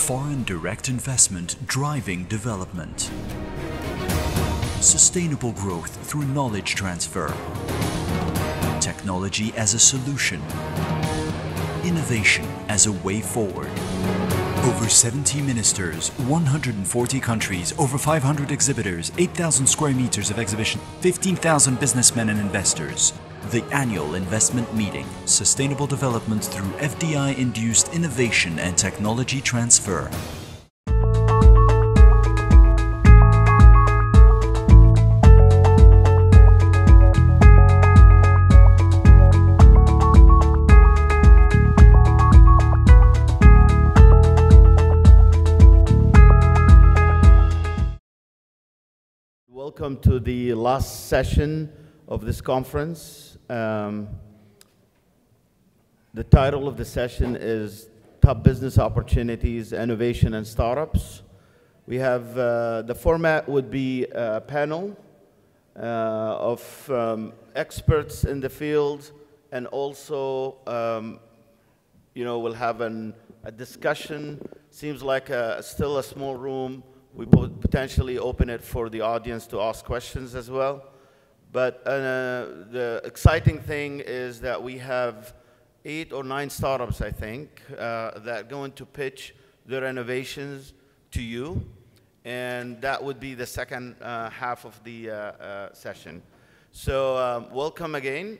Foreign direct investment driving development. Sustainable growth through knowledge transfer. Technology as a solution. Innovation as a way forward. Over 70 ministers, 140 countries, over 500 exhibitors, 8,000 square meters of exhibition, 15,000 businessmen and investors. The annual investment meeting, sustainable development through FDI-induced innovation and technology transfer. Welcome to the last session of this conference. The title of the session is Top Business Opportunities, Innovation and Startups. We have, the format would be a panel of experts in the field, and also, we'll have a discussion. Seems like still a small room. We potentially open it for the audience to ask questions as well. But the exciting thing is that we have 8 or 9 startups, I think, that are going to pitch their innovations to you. And that would be the second half of the session. So welcome again.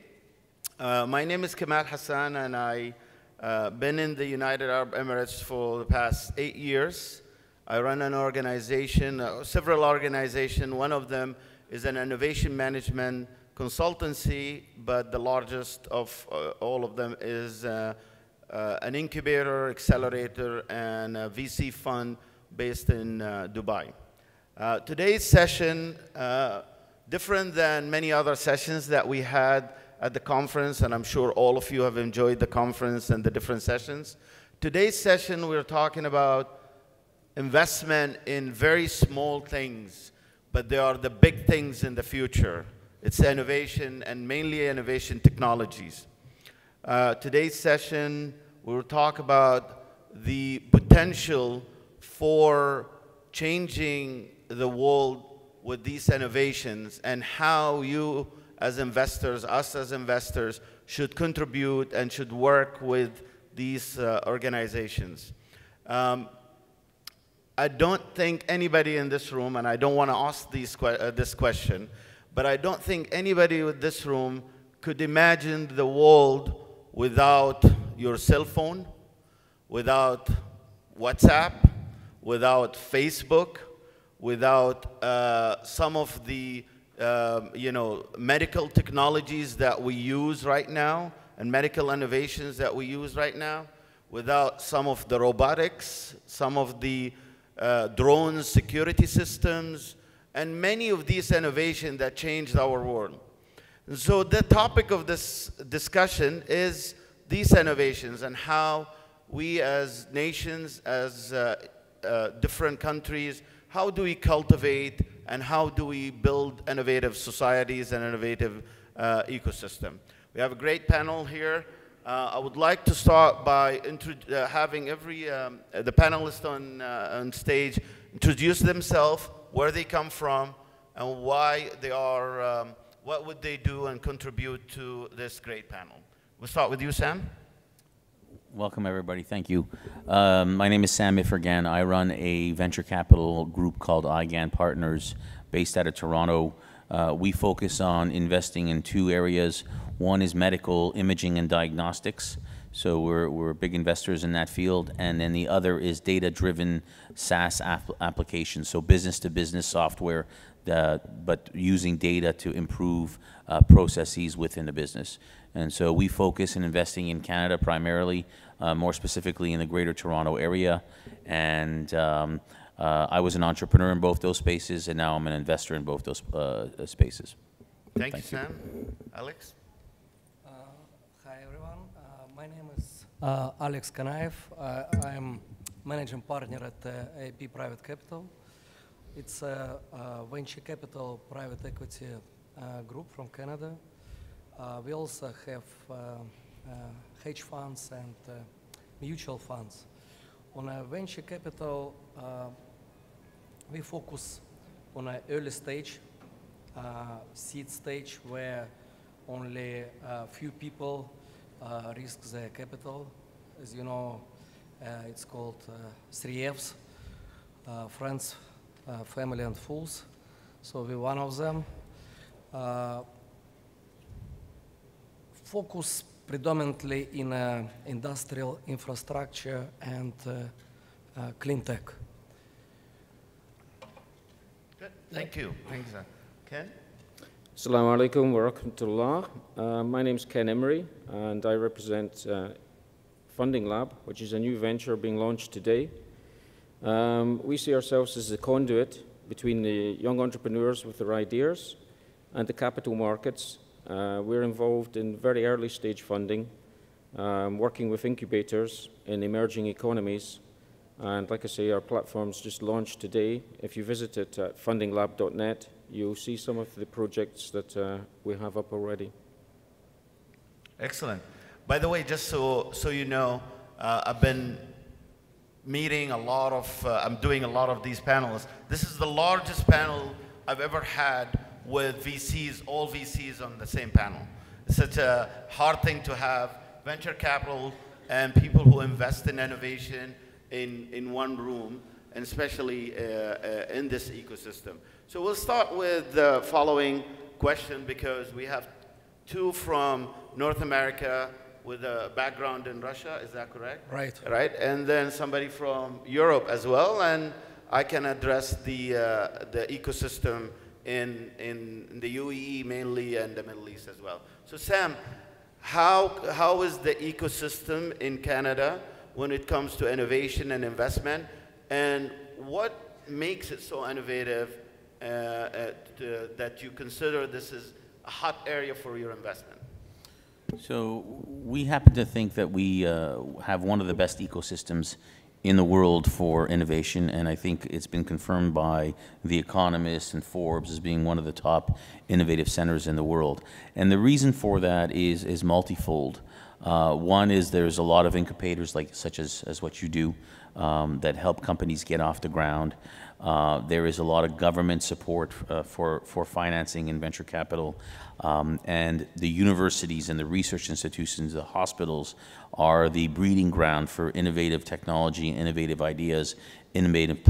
My name is Kamal Hassan, and I've been in the United Arab Emirates for the past 8 years. I run an organization, several organizations. One of them is an innovation management consultancy, but the largest of all of them is an incubator, accelerator, and a VC fund based in Dubai. Today's session, different than many other sessions that we had at the conference, and I'm sure all of you have enjoyed the conference and the different sessions. Today's session, we're talking about investment in very small things, but they are the big things in the future. It's innovation, and mainly innovation technologies. Today's session, we'll talk about the potential for changing the world with these innovations, and how you as investors, us as investors, should contribute and should work with these organizations. I don't think anybody in this room, and I don't want to ask this question, but I don't think anybody in this room could imagine the world without your cell phone, without WhatsApp, without Facebook, without some of the medical technologies that we use right now, and medical innovations that we use right now, without some of the robotics, some of the drone security systems, and many of these innovations that changed our world. And so the topic of this discussion is these innovations, and how we as nations, as different countries, how do we cultivate and how do we build innovative societies and innovative ecosystem. We have a great panel here. I would like to start by having the panelists on stage introduce themselves, where they come from, and why they are, what would they do and contribute to this great panel. We'll start with you, Sam. Welcome, everybody. Thank you. My name is Sam Ifrgan. I run a venture capital group called IGAN Partners, based out of Toronto. We focus on investing in 2 areas. One is medical imaging and diagnostics, so we're big investors in that field. And then the other is data-driven SaaS applications, so business-to-business software, but using data to improve processes within the business. And so we focus in investing in Canada primarily, more specifically in the Greater Toronto area. And I was an entrepreneur in both those spaces, and now I'm an investor in both those spaces. Thank you, Sam. Alex? Hi, everyone. My name is Alex Kanaev. I'm managing partner at AP Private Capital. It's a venture capital private equity group from Canada. We also have hedge funds and mutual funds. on a venture capital, we focus on an early stage, seed stage, where only a few people risk their capital. As you know, it's called 3Fs, friends, family, and fools. So we're one of them. Focus predominantly in industrial infrastructure and clean tech. Good. Thank you. Thanks. Ken? Assalamu alaikum wa rahmatullah. My name is Ken Emery, and I represent Funding Lab, which is a new venture being launched today. We see ourselves as a conduit between the young entrepreneurs with their ideas and the capital markets. We're involved in very early stage funding, working with incubators in emerging economies. And like I say, our platform's just launched today. If you visit it at fundinglab.net, you'll see some of the projects that we have up already. Excellent. By the way, just so you know, I've been meeting a lot of, I'm doing a lot of these panels. This is the largest panel I've ever had with VCs, all VCs on the same panel. It's such a hard thing to have venture capital and people who invest in innovation in one room, and especially in this ecosystem. So we'll start with the following question, because we have two from North America with a background in Russia, is that correct? Right. Right, and then somebody from Europe as well, and I can address the ecosystem in the UAE mainly and the Middle East as well. So Sam, how is the ecosystem in Canada when it comes to innovation and investment, and what makes it so innovative that you consider this is a hot area for your investment? So we happen to think that we have one of the best ecosystems in the world for innovation, and I think it's been confirmed by The Economist and Forbes as being one of the top innovative centers in the world. And the reason for that is multifold. One is there's a lot of incubators such as what you do that help companies get off the ground. There is a lot of government support for financing and venture capital. And the universities and the research institutions, the hospitals, are the breeding ground for innovative technology, innovative ideas, innovative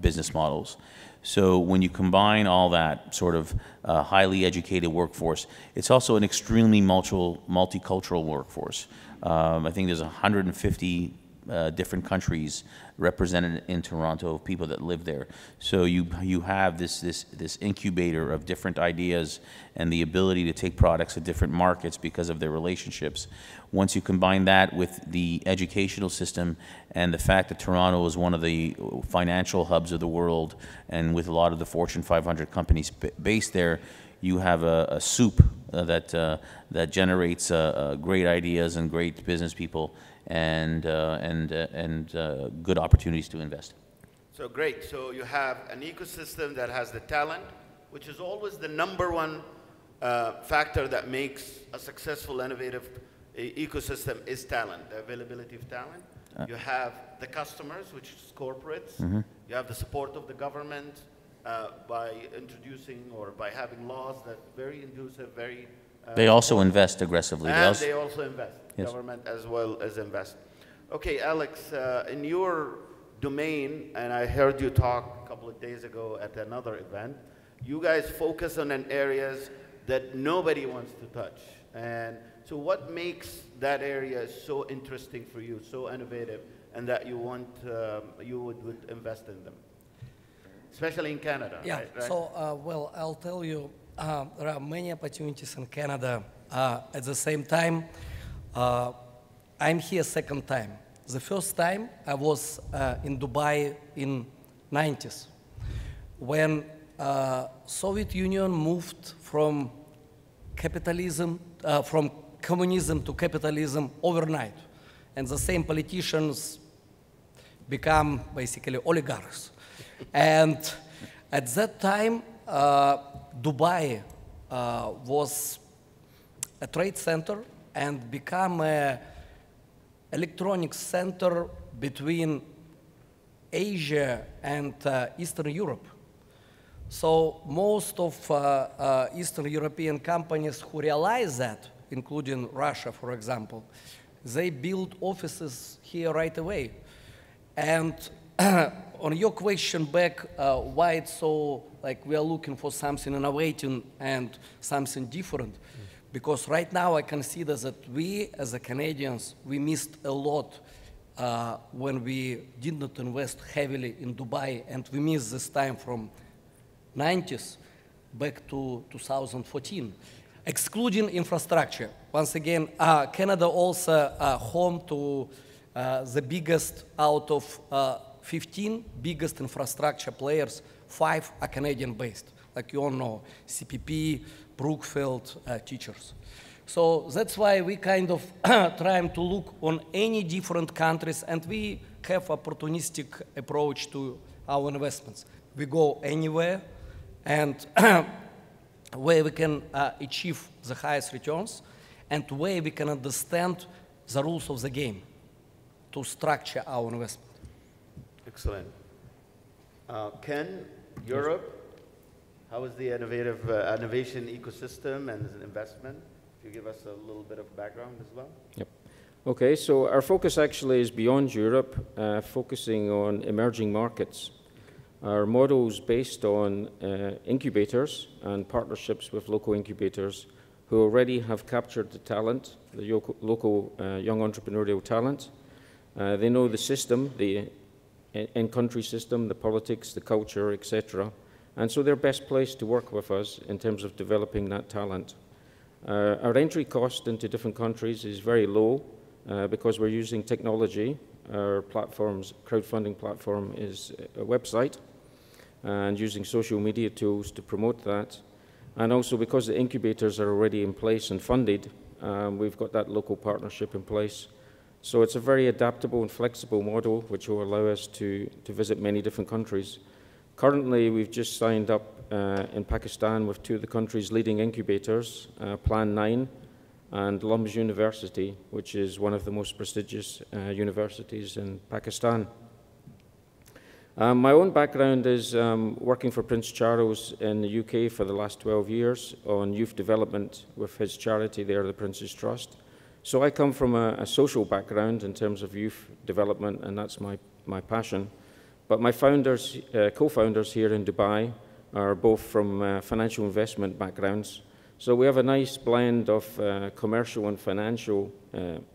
business models. So when you combine all that sort of highly educated workforce, it's also an extremely multicultural workforce. I think there's 150 different countries represented in Toronto of people that live there. So you have this incubator of different ideas and the ability to take products to different markets because of their relationships. Once you combine that with the educational system and the fact that Toronto is one of the financial hubs of the world, and with a lot of the Fortune 500 companies based there, you have a soup that generates great ideas and great business people and good opportunities to invest. So great. So you have an ecosystem that has the talent, which is always the #1 factor that makes a successful, innovative ecosystem is talent, the availability of talent. You have the customers, which is corporates. Mm-hmm. You have the support of the government by introducing or by having laws that very inclusive, very they also invest aggressively. And they also invest, yes. Government as well as invest. Okay, Alex, in your domain, and I heard you talk a couple of days ago at another event, you guys focus on areas that nobody wants to touch. And so what makes that area so interesting for you, so innovative, and that you want, you would invest in them? Especially in Canada, yeah. Right? So, well, I'll tell you, there are many opportunities in Canada. At the same time, I'm here second time. The first time I was in Dubai in 90s, when Soviet Union moved from capitalism, from communism to capitalism overnight, and the same politicians become basically oligarchs. And at that time, Dubai was a trade center and become a electronics center between Asia and Eastern Europe. So most of Eastern European companies who realize that, including Russia, for example, they build offices here right away. And on your question back, why it's so, like, we are looking for something innovative and something different, because right now I consider that we, as a Canadians, we missed a lot when we did not invest heavily in Dubai, and we missed this time from 90s back to 2014, excluding infrastructure. Once again, Canada also home to the biggest out of 15 biggest infrastructure players, 5 are Canadian-based, like you all know, CPP, Brookfield, Teachers. So that's why we kind of trying to look on any different countries, and we have opportunistic approach to our investments. We go anywhere, and where we can achieve the highest returns, and where we can understand the rules of the game to structure our investment. Excellent. Ken, Europe, how is the innovation ecosystem and as an investment? Could you give us a little bit of background as well? Yep. Okay, so our focus actually is beyond Europe, focusing on emerging markets. Our model is based on incubators and partnerships with local incubators who already have captured the talent, the local young entrepreneurial talent. They know the system, the in-country system, the politics, the culture, etc. And so they're best placed to work with us in terms of developing that talent. Our entry cost into different countries is very low because we're using technology. Our platform's crowdfunding platform is a website, and using social media tools to promote that. And also because the incubators are already in place and funded, we've got that local partnership in place. So it's a very adaptable and flexible model which will allow us to visit many different countries. Currently, we've just signed up in Pakistan with 2 of the country's leading incubators, Plan 9 and Lums University, which is one of the most prestigious universities in Pakistan. My own background is working for Prince Charles in the UK for the last 12 years on youth development with his charity there, the Prince's Trust. So I come from a social background in terms of youth development, and that's my passion. But my founders, co-founders here in Dubai are both from financial investment backgrounds. So we have a nice blend of commercial and financial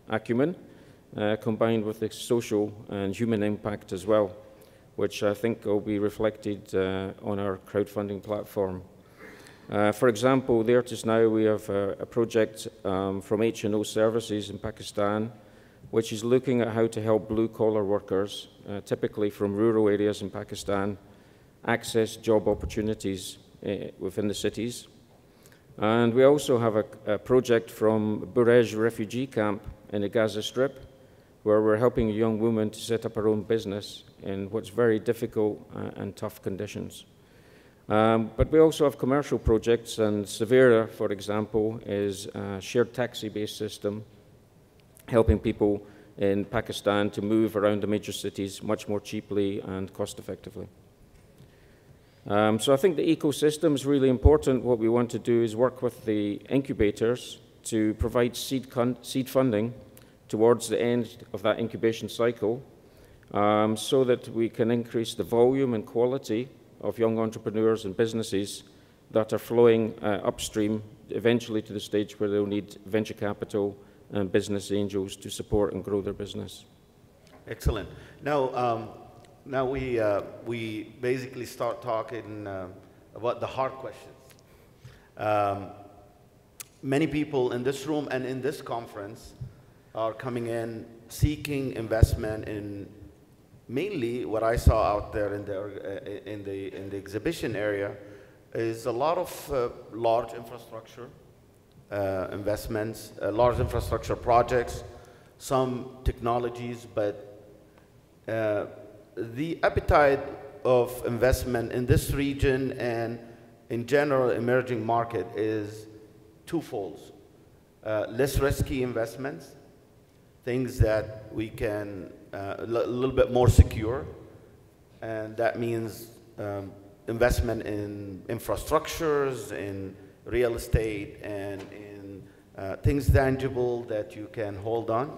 acumen combined with the social and human impact as well, which I think will be reflected on our crowdfunding platform. For example, there just now we have a project from H&O Services in Pakistan, which is looking at how to help blue-collar workers, typically from rural areas in Pakistan, access job opportunities within the cities. And we also have a project from Burej refugee camp in the Gaza Strip, where we're helping a young woman to set up her own business in what's very difficult and tough conditions. But we also have commercial projects, and Severa, for example, is a shared taxi-based system helping people in Pakistan to move around the major cities much more cheaply and cost-effectively. So I think the ecosystem is really important. What we want to do is work with the incubators to provide seed funding towards the end of that incubation cycle so that we can increase the volume and quality of young entrepreneurs and businesses that are flowing upstream eventually to the stage where they'll need venture capital and business angels to support and grow their business. Excellent. Now we basically start talking about the hard questions. Many people in this room and in this conference are coming in seeking investment in mainly what I saw out there in the exhibition area is a lot of large infrastructure investments, large infrastructure projects, some technologies, but the appetite of investment in this region and in general emerging market is twofold. Less risky investments, things that we can a little bit more secure, and that means investment in infrastructures, in real estate, and in things tangible that you can hold on.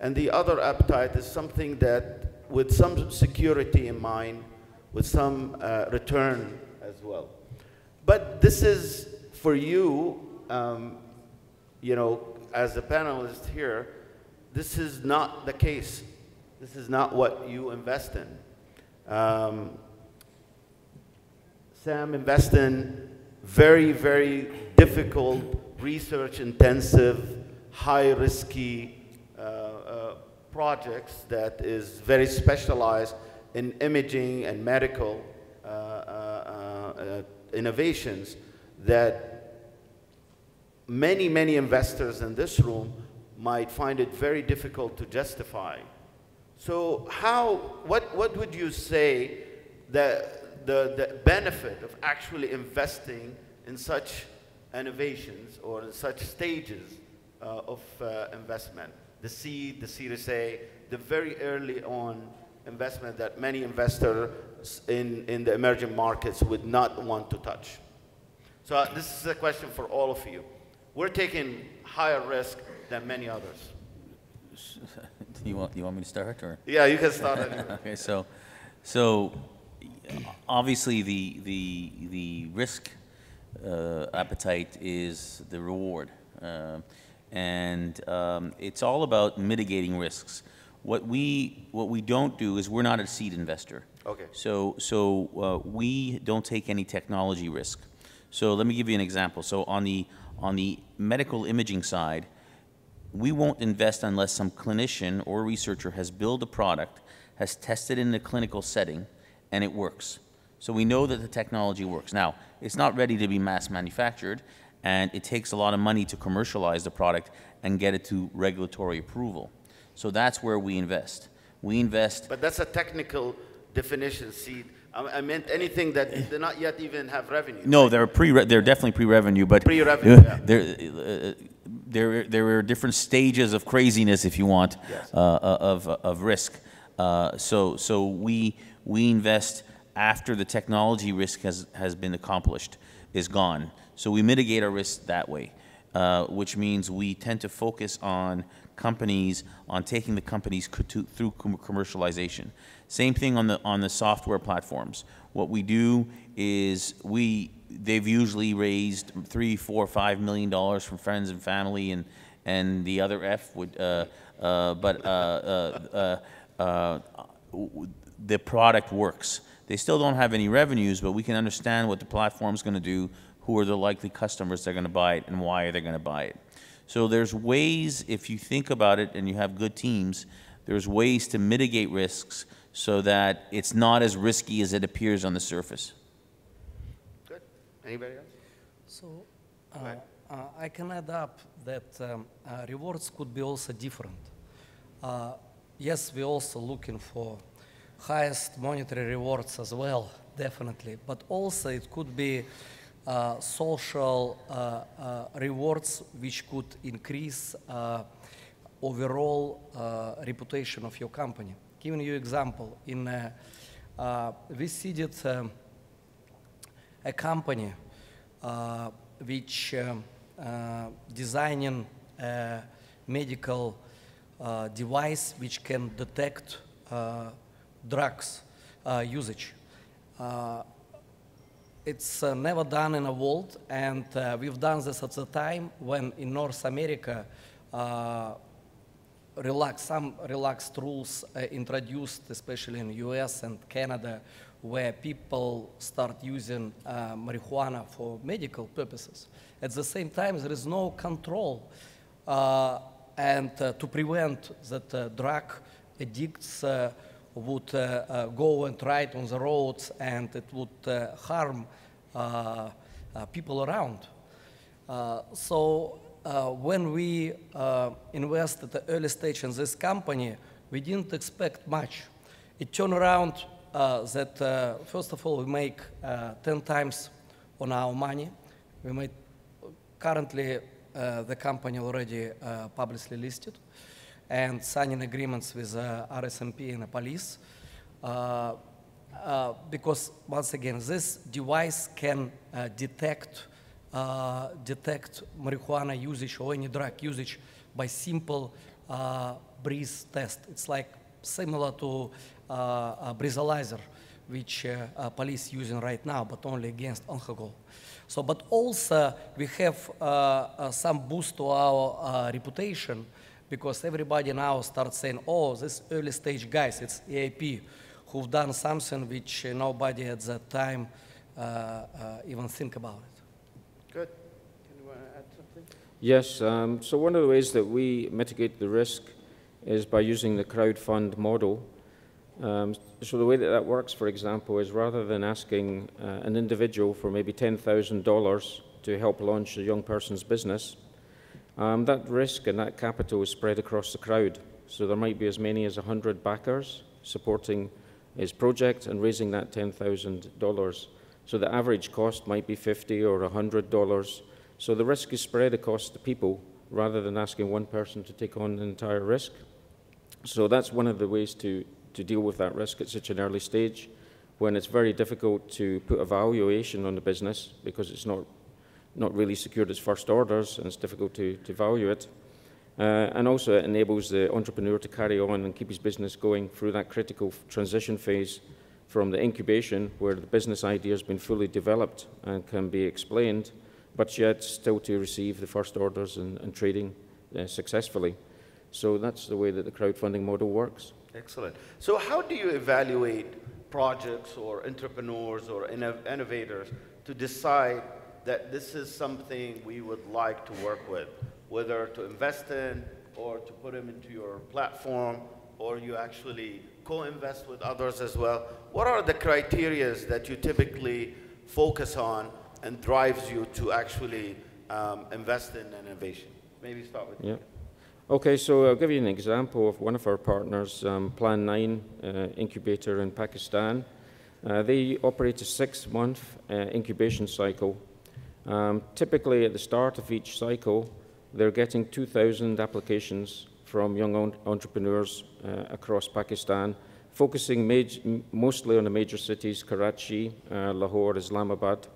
And the other appetite is something that, with some security in mind, with some return as well. But this is, for you, you know, as a panelist here, this is not the case. This is not what you invest in. Sam invests in very, very difficult, research-intensive, high-risky projects that is very specialized in imaging and medical innovations that many, many investors in this room might find it very difficult to justify. So what would you say that the benefit of actually investing in such innovations or in such stages of investment? The seed, the Series A, the very early on investment that many investors in the emerging markets would not want to touch. So this is a question for all of you. We're taking higher risk than many others. You want me to start, or? Yeah, you can start anyway. Okay, so obviously the risk appetite is the reward, and it's all about mitigating risks. What we don't do is, we're not a seed investor. Okay. So we don't take any technology risk. So let me give you an example. So on the medical imaging side, we won't invest unless some clinician or researcher has built a product, has tested in a clinical setting, and it works. So we know that the technology works. Now, it's not ready to be mass manufactured, and it takes a lot of money to commercialize the product and get it to regulatory approval. So that's where we invest. We invest. But that's a technical definition, seed. I meant anything that do not yet even have revenue. No, they're definitely pre-revenue, but pre-revenue. Yeah. There are different stages of craziness, if you want, yes. of risk. So we invest after the technology risk has been accomplished, is gone. So we mitigate our risk that way, which means we tend to focus on companies, on taking the companies through commercialization. Same thing on the software platforms. What we do is they've usually raised $3, $4, $5 million from friends and family, and the other F would, the product works. They still don't have any revenues, but we can understand what the platform's going to do, who are the likely customers that are going to buy it, and why they're going to buy it. So there's ways, if you think about it and you have good teams, there's ways to mitigate risks so that it's not as risky as it appears on the surface. Good. Anybody else? So I can add up that rewards could be also different. Yes, we're also looking for highest monetary rewards as well, definitely, but also it could be social rewards which could increase overall reputation of your company. Giving you example, we seeded a company which designing a medical device which can detect drugs usage. It's never done in the world, and we've done this at the time when in North America some relaxed rules introduced, especially in the US and Canada, where people start using marijuana for medical purposes. At the same time, there is no control and to prevent that drug addicts would go and ride on the roads, and it would harm people around. So when we invest at the early stage in this company, we didn't expect much. It turned around that, first of all, we make 10 times on our money. We made, currently, the company already publicly listed. and signing agreements with RSMP and the police. Because once again, this device can detect marijuana usage or any drug usage by simple breath test. It's like similar to a breathalyzer, which police using right now, but only against alcohol. So, but also we have some boost to our reputation, because everybody now starts saying, oh, this early stage guys, it's EAP, who've done something which nobody at that time even think about it. Good. Can you add something? Yes, so one of the ways that we mitigate the risk is by using the crowdfund model. So the way that that works, for example, is rather than asking an individual for maybe $10,000 to help launch a young person's business, that risk and that capital is spread across the crowd. So there might be as many as 100 backers supporting his project and raising that $10,000. So the average cost might be $50 or $100. So the risk is spread across the people rather than asking one person to take on the entire risk. So that's one of the ways to deal with that risk at such an early stage, when it's very difficult to put a valuation on the business because it's not really secured its first orders, and it's difficult to value it. And also it enables the entrepreneur to carry on and keep his business going through that critical transition phase from the incubation, where the business idea has been fully developed and can be explained, but yet still to receive the first orders and trading successfully. So that's the way that the crowdfunding model works. Excellent. So how do you evaluate projects or entrepreneurs or innovators to decide that this is something we would like to work with, whether to invest in or to put them into your platform, or you actually co-invest with others as well? What are the criteria that you typically focus on and drives you to actually invest in innovation? Maybe start with you. Okay, so I'll give you an example of one of our partners, Plan 9 incubator in Pakistan. They operate a 6-month incubation cycle. Typically at the start of each cycle, they're getting 2,000 applications from young entrepreneurs across Pakistan, focusing mostly on the major cities, Karachi, Lahore, Islamabad.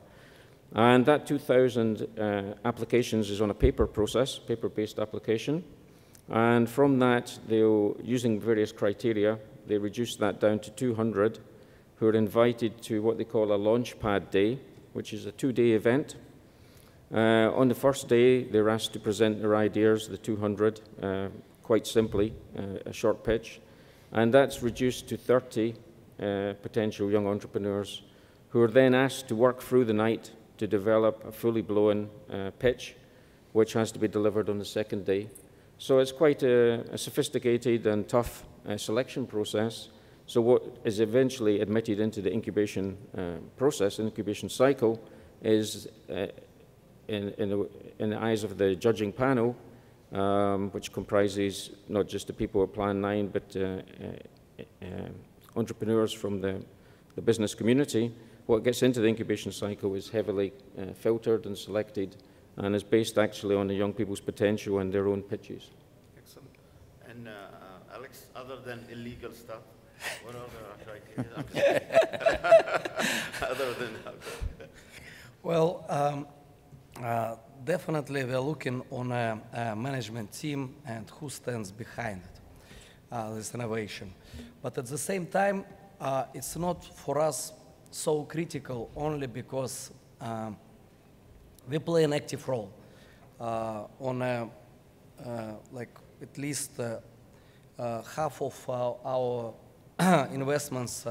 And that 2,000 applications is on a paper process, paper-based application. And from that, using various criteria, they reduce that down to 200 who are invited to what they call a launchpad day, which is a 2-day event. On the first day, they're asked to present their ideas, the 200, quite simply, a short pitch. And that's reduced to 30 potential young entrepreneurs who are then asked to work through the night to develop a fully blown pitch, which has to be delivered on the second day. So it's quite a sophisticated and tough selection process. So what is eventually admitted into the incubation process, incubation cycle, is in the eyes of the judging panel, which comprises not just the people at Plan 9, but entrepreneurs from the business community. What gets into the incubation cycle is heavily filtered and selected, and is based actually on the young people's potential and their own pitches. Excellent. And Alex, other than illegal stuff, what other criteria? Other than well, definitely we're looking on a management team and who stands behind it, this innovation. But at the same time, it's not for us so critical only because we play an active role on like at least half of our investments.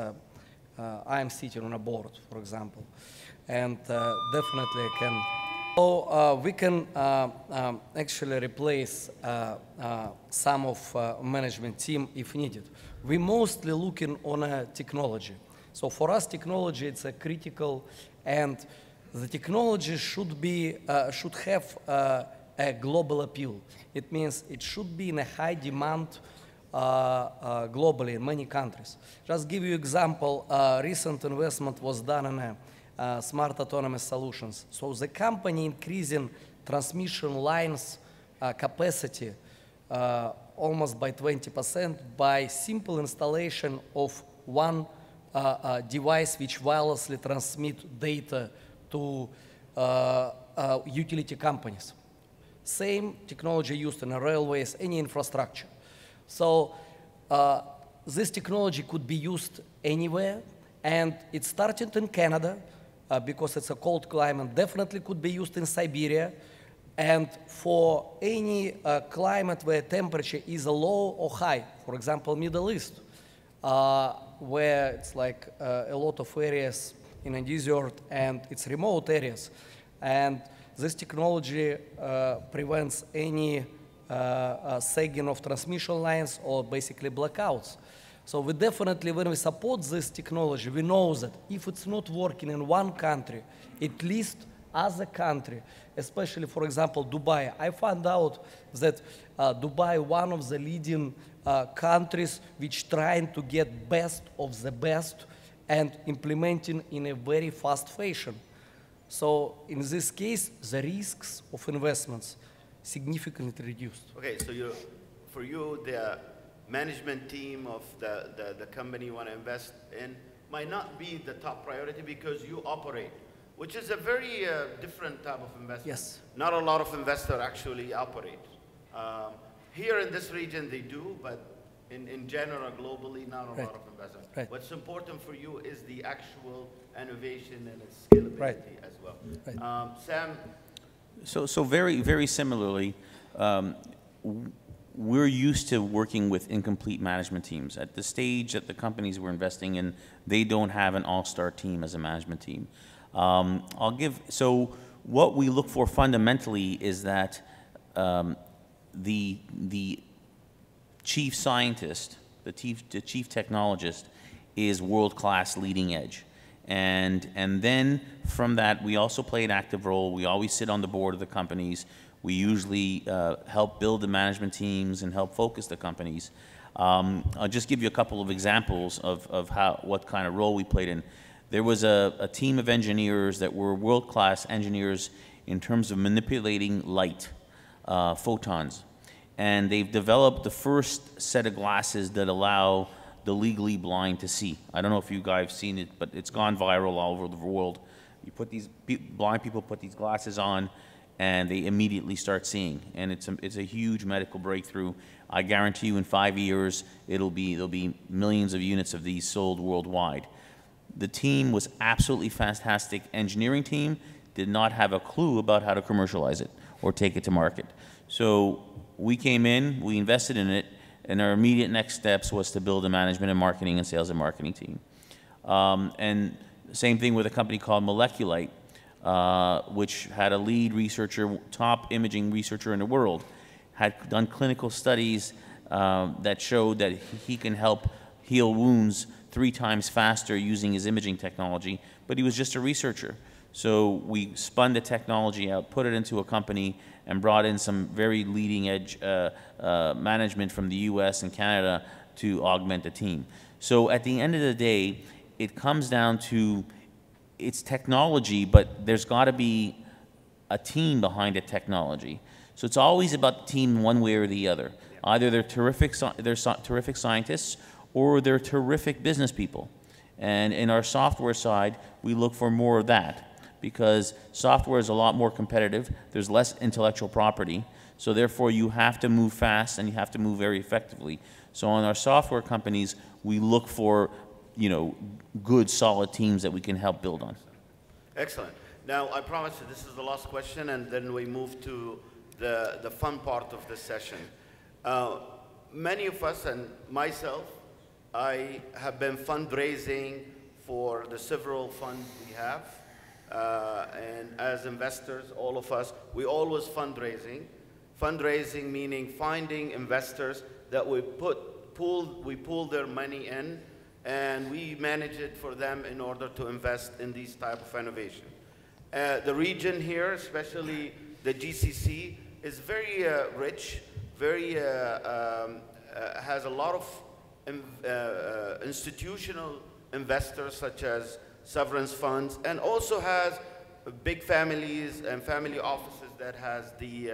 I am sitting on a board, for example, and definitely can. So we can actually replace some of management team if needed. We're mostly looking on technology. So for us, technology it's a critical, and the technology should have a global appeal. It means it should be in a high demand globally in many countries. Just give you example, recent investment was done in smart autonomous solutions. So the company increasing transmission lines capacity almost by 20% by simple installation of one device which wirelessly transmit data to utility companies. Same technology used in the railways, any infrastructure. So this technology could be used anywhere, and it started in Canada because it's a cold climate, definitely could be used in Siberia, and for any climate where temperature is low or high, for example, Middle East, where it's like a lot of areas in a desert and it's remote areas. And this technology prevents any sagging of transmission lines or basically blackouts. So we definitely, when we support this technology, we know that if it's not working in one country, at least other country, especially, for example, Dubai. I found out that Dubai, one of the leading countries which trying to get best of the best and implementing in a very fast fashion. So in this case, the risks of investments significantly reduced. Okay, so for you, the management team of the company you want to invest in might not be the top priority because you operate, which is a very different type of investment. Yes. Not a lot of investors actually operate. Here in this region they do, but in general, globally, not a lot of investors. Right. What's important for you is the actual innovation and its scalability as well. Right. Sam? So very, very similarly, we're used to working with incomplete management teams. At the stage that the companies we're investing in, they don't have an all-star team as a management team. So what we look for fundamentally is that the chief scientist, the chief technologist is world-class leading edge. And then from that, we also play an active role. We always sit on the board of the companies. We usually help build the management teams and help focus the companies. I'll just give you a couple of examples of what kind of role we played in. There was a team of engineers that were world-class engineers in terms of manipulating light, photons. And they've developed the first set of glasses that allow the legally blind to see. I don't know if you guys have seen it, but it's gone viral all over the world. You put these, blind people put these glasses on, and they immediately start seeing. And it's a huge medical breakthrough. I guarantee you in 5 years, there'll be millions of units of these sold worldwide. The team was absolutely fantastic. Engineering team did not have a clue about how to commercialize it or take it to market. So we came in, we invested in it, and our immediate next steps was to build a management and marketing and sales and marketing team. And same thing with a company called Moleculite, which had a lead researcher, top imaging researcher in the world, had done clinical studies that showed that he can help heal wounds 3 times faster using his imaging technology, but he was just a researcher. So we spun the technology out, put it into a company, and brought in some very leading edge management from the US and Canada to augment the team. So at the end of the day, it comes down to it's technology, but there's got to be a team behind the technology. So it's always about the team one way or the other. Either they're terrific scientists or they're terrific business people. And in our software side, we look for more of that because software is a lot more competitive. There's less intellectual property. So therefore, you have to move fast and you have to move very effectively. So on our software companies, we look for good, solid teams that we can help build on. Excellent. Now, I promise you this is the last question, and then we move to the fun part of the session. Many of us, and myself, I have been fundraising for the several funds we have. And as investors, all of us, we always fundraising. Fundraising meaning finding investors that we pool their money in, and we manage it for them in order to invest in these type of innovation. The region here, especially the GCC, is very rich, very has a lot of institutional investors such as sovereign funds, and also has big families and family offices that has the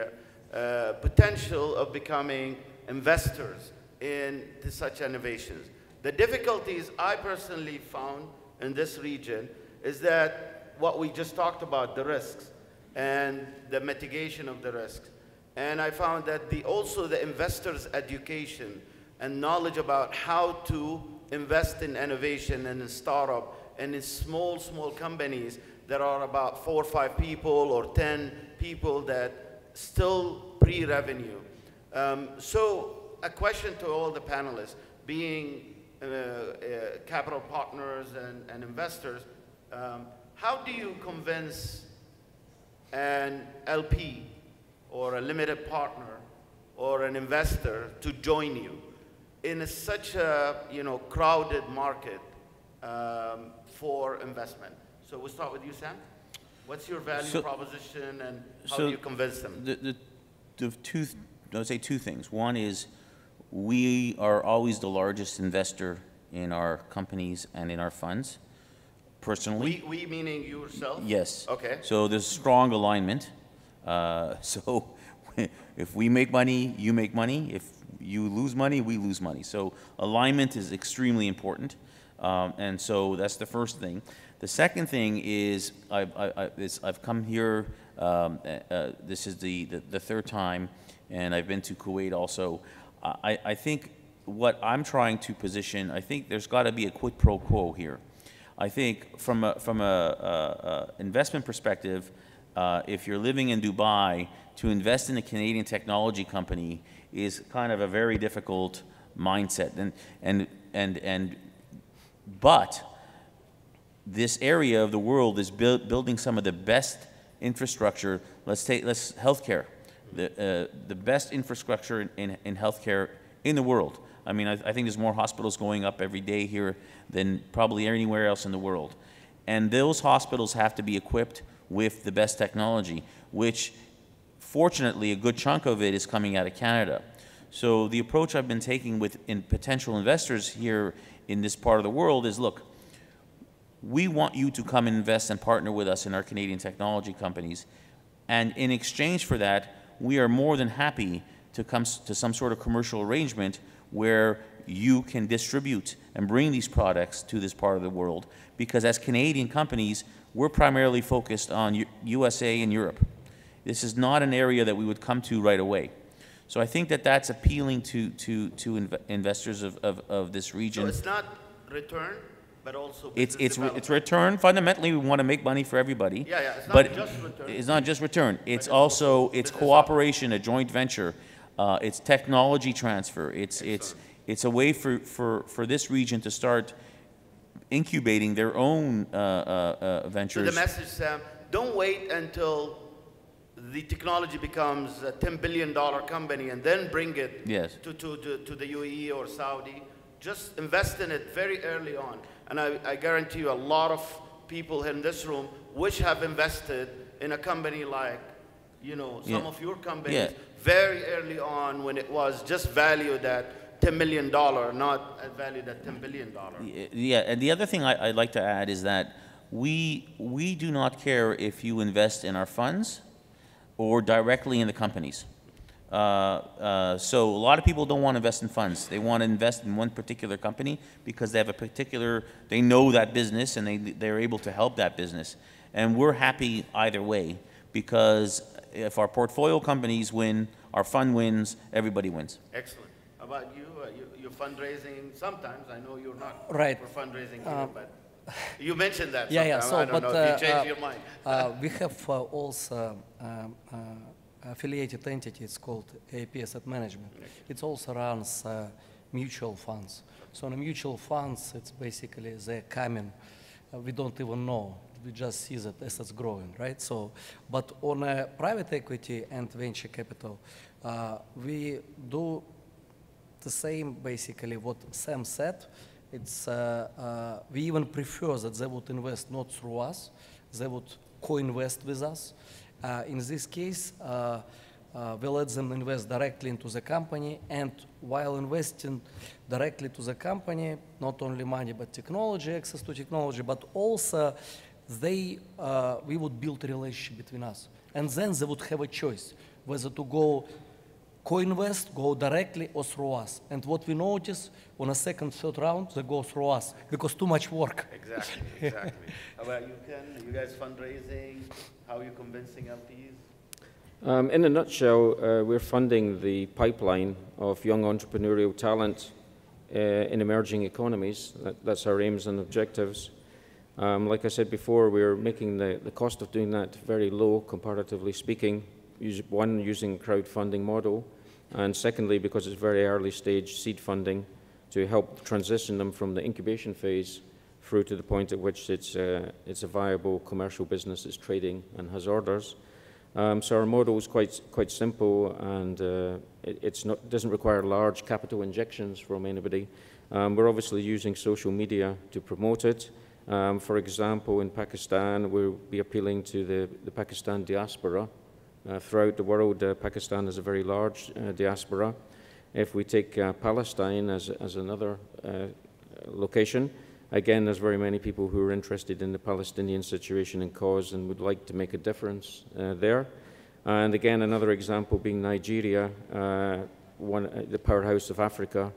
potential of becoming investors in such innovations. The difficulties I personally found in this region is that what we just talked about, the risks and the mitigation of the risks. And I found that also the investors' education and knowledge about how to invest in innovation and in startup and in small companies that are about 4 or 5 people or 10 people that still pre-revenue. So a question to all the panelists, being capital partners and investors, how do you convince an LP or a limited partner or an investor to join you in such a crowded market for investment? So we'll start with you, Sam. What's your value proposition and how do you convince them? I would say two things. One is we are always the largest investor in our companies and in our funds, personally. We meaning yourself? Yes. Okay. So there's strong alignment. So if we make money, you make money. If you lose money, we lose money. So alignment is extremely important. And so that's the first thing. The second thing is I've come here, this is the third time, and I've been to Kuwait also. I think what I'm trying to position, I think there's got to be a quid pro quo here. I think from a investment perspective, if you're living in Dubai, to invest in a Canadian technology company is kind of a very difficult mindset. But this area of the world is building some of the best infrastructure. Let's healthcare, the best infrastructure in healthcare in the world. I mean, I think there's more hospitals going up every day here than probably anywhere else in the world. And those hospitals have to be equipped with the best technology, which fortunately a good chunk of it is coming out of Canada. So the approach I've been taking with potential investors here in this part of the world is, look, we want you to come and invest and partner with us in our Canadian technology companies. And in exchange for that, we are more than happy to come to some sort of commercial arrangement where you can distribute and bring these products to this part of the world. Because as Canadian companies, we're primarily focused on USA and Europe. This is not an area that we would come to right away. So I think that that's appealing to investors of this region. So it's not return, but also it's return. Fundamentally, we want to make money for everybody. Yeah, it's not but just return. It's not just return. It's also cooperation, a joint venture. It's technology transfer. It's a way for this region to start incubating their own ventures. So the message, Sam, don't wait until the technology becomes a $10 billion company and then bring it to the UAE or Saudi. Just invest in it very early on. And I guarantee you a lot of people in this room which have invested in a company like, some of your companies very early on when it was just valued at $10 million, not valued at $10 billion. Yeah, and the other thing I'd like to add is that we do not care if you invest in our funds or directly in the companies. So a lot of people don't want to invest in funds. They want to invest in one particular company because they have they know that business and they're able to help that business. And we're happy either way because if our portfolio companies win, our fund wins, everybody wins. Excellent. How about you? You're fundraising sometimes. I know you're not for fundraising here, but you mentioned that. So, I don't know if you changed your mind. We have also affiliated entity. It's called AP Asset Management. It also runs mutual funds. So in mutual funds, it's basically they're coming. We don't even know. We just see that assets growing, right? So, but on private equity and venture capital, we do the same basically what Sam said. It's, we even prefer that they would invest not through us, they would co-invest with us. In this case, we let them invest directly into the company, and while investing directly to the company, not only money but technology, access to technology, but also we would build a relationship between us. And then they would have a choice. whether to go co-invest, go directly or through us. And what we notice on a second, third round, they go through us because too much work. Exactly, exactly. How about you, Ken? You guys fundraising? How are you convincing LPs? In a nutshell, we're funding the pipeline of young entrepreneurial talent in emerging economies. That's our aims and objectives. Like I said before, we're making the cost of doing that very low, comparatively speaking, one, using a crowdfunding model, and secondly, because it's very early stage seed funding to help transition them from the incubation phase through to the point at which it's a viable commercial business that's trading and has orders. So our model is quite simple, and it doesn't require large capital injections from anybody. We're obviously using social media to promote it. For example, in Pakistan, we'll be appealing to the Pakistan diaspora. Throughout the world, Pakistan has a very large diaspora. If we take Palestine as another location, again, there's very many people who are interested in the Palestinian situation and cause and would like to make a difference there. And again, another example being Nigeria, the powerhouse of Africa.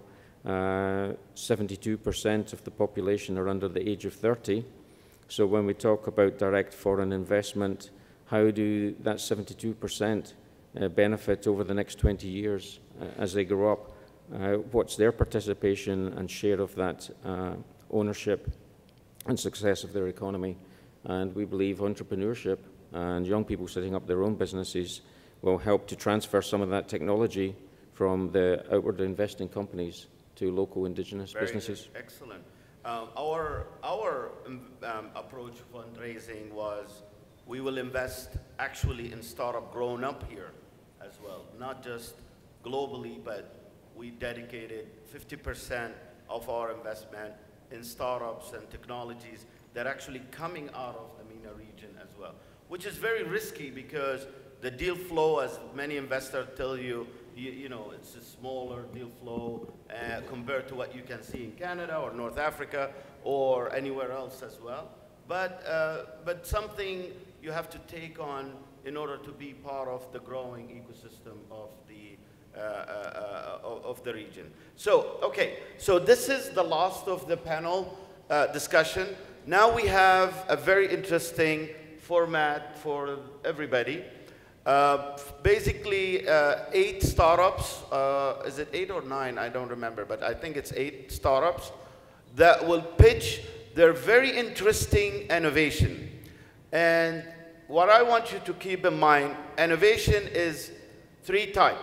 72% of the population are under the age of 30. So when we talk about direct foreign investment, how do that 72% benefit over the next 20 years as they grow up? What's their participation and share of that ownership and success of their economy? And we believe entrepreneurship and young people setting up their own businesses will help to transfer some of that technology from the outward investing companies to local indigenous businesses. Good. Excellent. Our approach to fundraising was we will invest actually in startup grown up here as well, not just globally, but we dedicated 50% of our investment in startups and technologies that are actually coming out of the MENA region as well, which is very risky because the deal flow, as many investors tell you, you know, it's a smaller deal flow compared to what you can see in Canada or North Africa or anywhere else as well. But something you have to take on in order to be part of the growing ecosystem of the region. So, okay, so this is the last of the panel discussion. Now we have a very interesting format for everybody. Basically, 8 startups, is it 8 or 9? I don't remember, but I think it's 8 startups that will pitch their very interesting innovation. And what I want you to keep in mind, innovation is 3 types.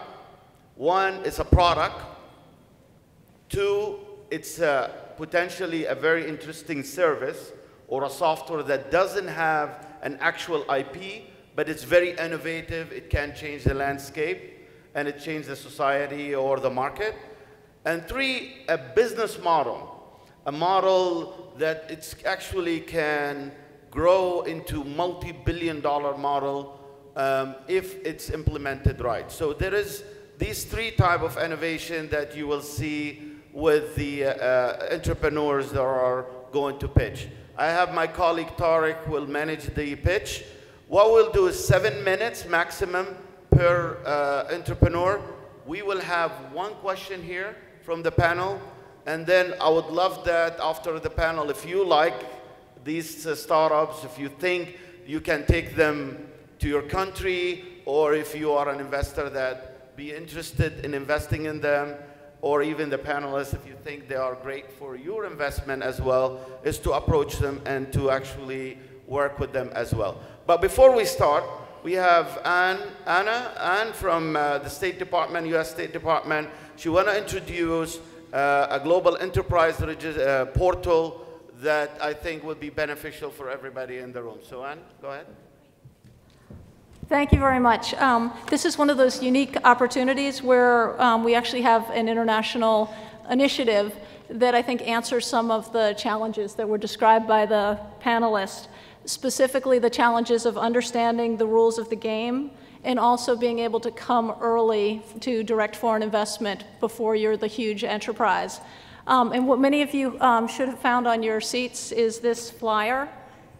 1 is a product. 2, it's potentially a very interesting service or a software that doesn't have an actual IP, but it's very innovative. It can change the landscape, and it changes the society or the market. And 3, a business model, a model that it's actually can grow into multi-billion-dollar model if it's implemented right. So there is these 3 types of innovation that you will see with the entrepreneurs that are going to pitch. I have my colleague Tariq will manage the pitch. What we'll do is 7 minutes maximum per entrepreneur. We will have 1 question here from the panel, and then I would love that after the panel, if you like these startups, if you think you can take them to your country, or if you are an investor that be interested in investing in them, or even the panelists, if you think they are great for your investment as well, is to approach them and to actually work with them as well. But before we start, we have Anna from the State Department, U.S. State Department. She want to introduce a global enterprise portal that I think will be beneficial for everybody in the room. So Anne, go ahead. Thank you very much. This is one of those unique opportunities where we actually have an international initiative that I think answers some of the challenges that were described by the panelists, specifically the challenges of understanding the rules of the game and also being able to come early to direct foreign investment before you're the huge enterprise. And what many of you should have found on your seats is this flyer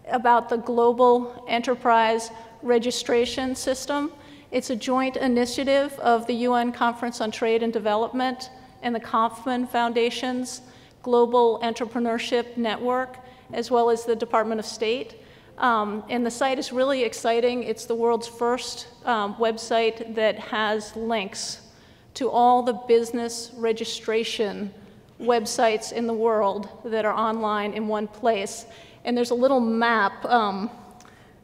about the global enterprise registration system. It's a joint initiative of the UN Conference on Trade and Development and the Kaufman Foundation's Global Entrepreneurship Network, as well as the Department of State. And the site is really exciting. It's the world's first website that has links to all the business registration websites in the world that are online in one place. And there's a little map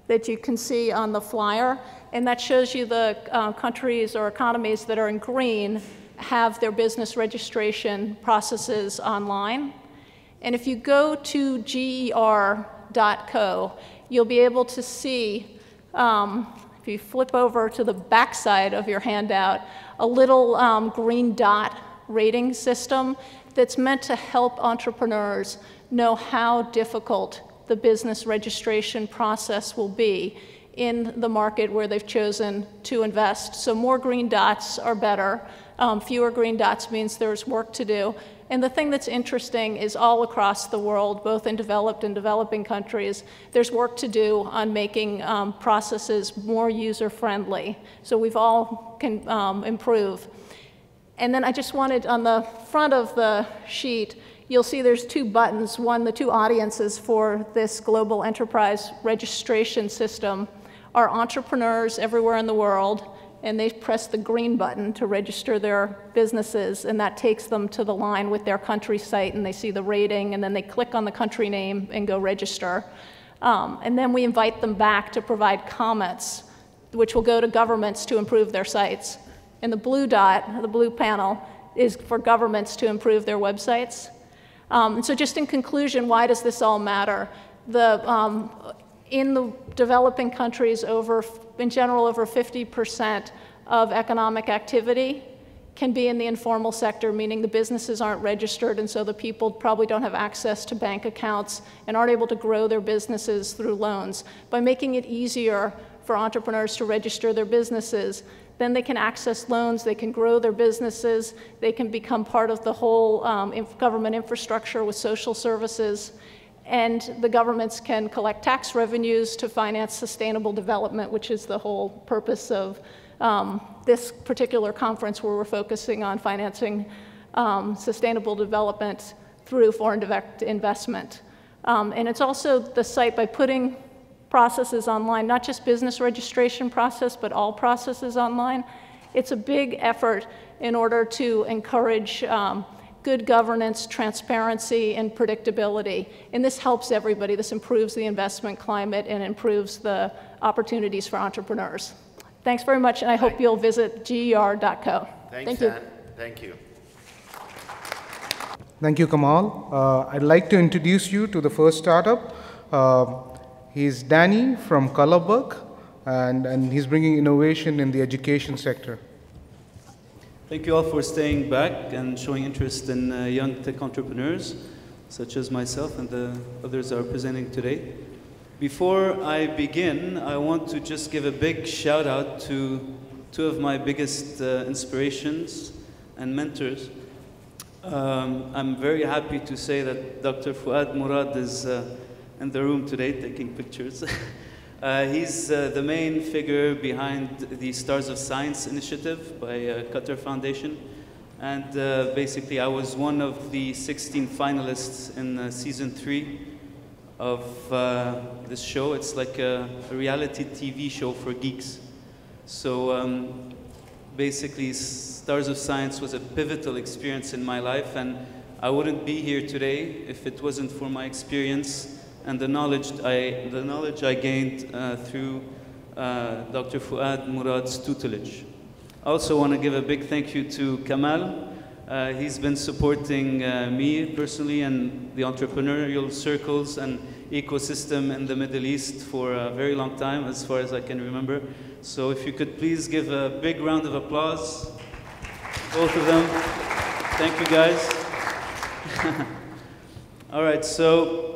that you can see on the flyer, and that shows you the countries or economies that are in green have their business registration processes online. And if you go to ger.co, you'll be able to see, if you flip over to the back side of your handout, a little green dot rating system that's meant to help entrepreneurs know how difficult the business registration process will be in the market where they've chosen to invest. So more green dots are better. Fewer green dots means there's work to do. And the thing that's interesting is all across the world, both in developed and developing countries, there's work to do on making processes more user-friendly. So we've all can improve. And then I just wanted, on the front of the sheet, you'll see there's two buttons. One, the two audiences for this global enterprise registration system are entrepreneurs everywhere in the world, and they press the green button to register their businesses, and that takes them to the line with their country site, and they see the rating, and then they click on the country name and go register. And then we invite them back to provide comments, which will go to governments to improve their sites. And the blue dot, the blue panel, is for governments to improve their websites. And so just in conclusion, why does this all matter? In the developing countries, in general, over 50% of economic activity can be in the informal sector, meaning the businesses aren't registered, and so the people probably don't have access to bank accounts and aren't able to grow their businesses through loans. By making it easier for entrepreneurs to register their businesses, then they can access loans, they can grow their businesses, they can become part of the whole government infrastructure with social services, and the governments can collect tax revenues to finance sustainable development, which is the whole purpose of this particular conference, where we're focusing on financing sustainable development through foreign direct investment. And it's also the site, by putting processes online, not just business registration process, but all processes online. It's a big effort in order to encourage good governance, transparency, and predictability. And this helps everybody. This improves the investment climate and improves the opportunities for entrepreneurs. Thanks very much, and I hope you'll visit ger.co. Thank you. Thank you. Thank you, Kamal. I'd like to introduce you to the first startup. He's Danny from Colorbook, and he's bringing innovation in the education sector. Thank you all for staying back and showing interest in young tech entrepreneurs, such as myself and the others that are presenting today. Before I begin, I want to just give a big shout out to two of my biggest inspirations and mentors. I'm very happy to say that Dr. Fuad Murad is in the room today taking pictures. He's the main figure behind the Stars of Science initiative by Qatar Foundation. And basically, I was one of the 16 finalists in season 3 of this show. It's like a reality TV show for geeks. So basically, Stars of Science was a pivotal experience in my life, and I wouldn't be here today if it wasn't for my experience and the knowledge I gained through Dr. Fuad Murad's tutelage. I also want to give a big thank you to Kamal. He's been supporting me personally and the entrepreneurial circles and ecosystem in the Middle East for a very long time, as far as I can remember. So if you could please give a big round of applause, both of them. Thank you, guys. All right, so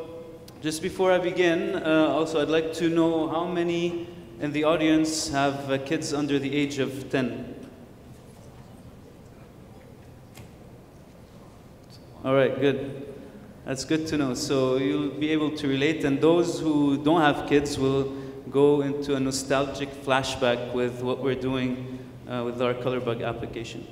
just before I begin, also I'd like to know how many in the audience have kids under the age of 10? All right, good. That's good to know. So you'll be able to relate, and those who don't have kids will go into a nostalgic flashback with what we're doing with our Colorbug application.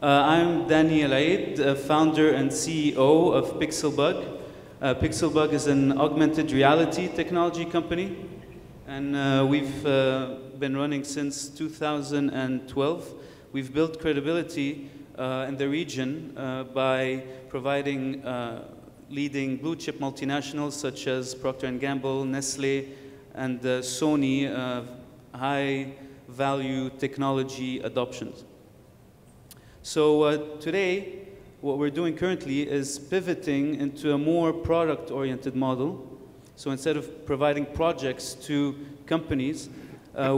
I'm Danny El Aid, founder and CEO of Pixelbug. Pixelbug is an augmented reality technology company, and we've been running since 2012. We've built credibility in the region by providing leading blue chip multinationals such as Procter & Gamble, Nestle, and Sony high value technology adoptions. So today, what we're doing currently is pivoting into a more product-oriented model. So instead of providing projects to companies,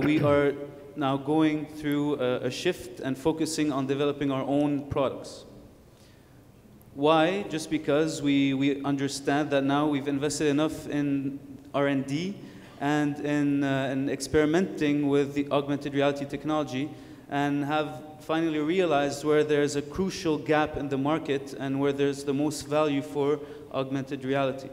we are now going through a shift and focusing on developing our own products. Why? Just because we understand that now we've invested enough in R&D and in experimenting with the augmented reality technology, and have finally realized where there's a crucial gap in the market and where there's the most value for augmented reality.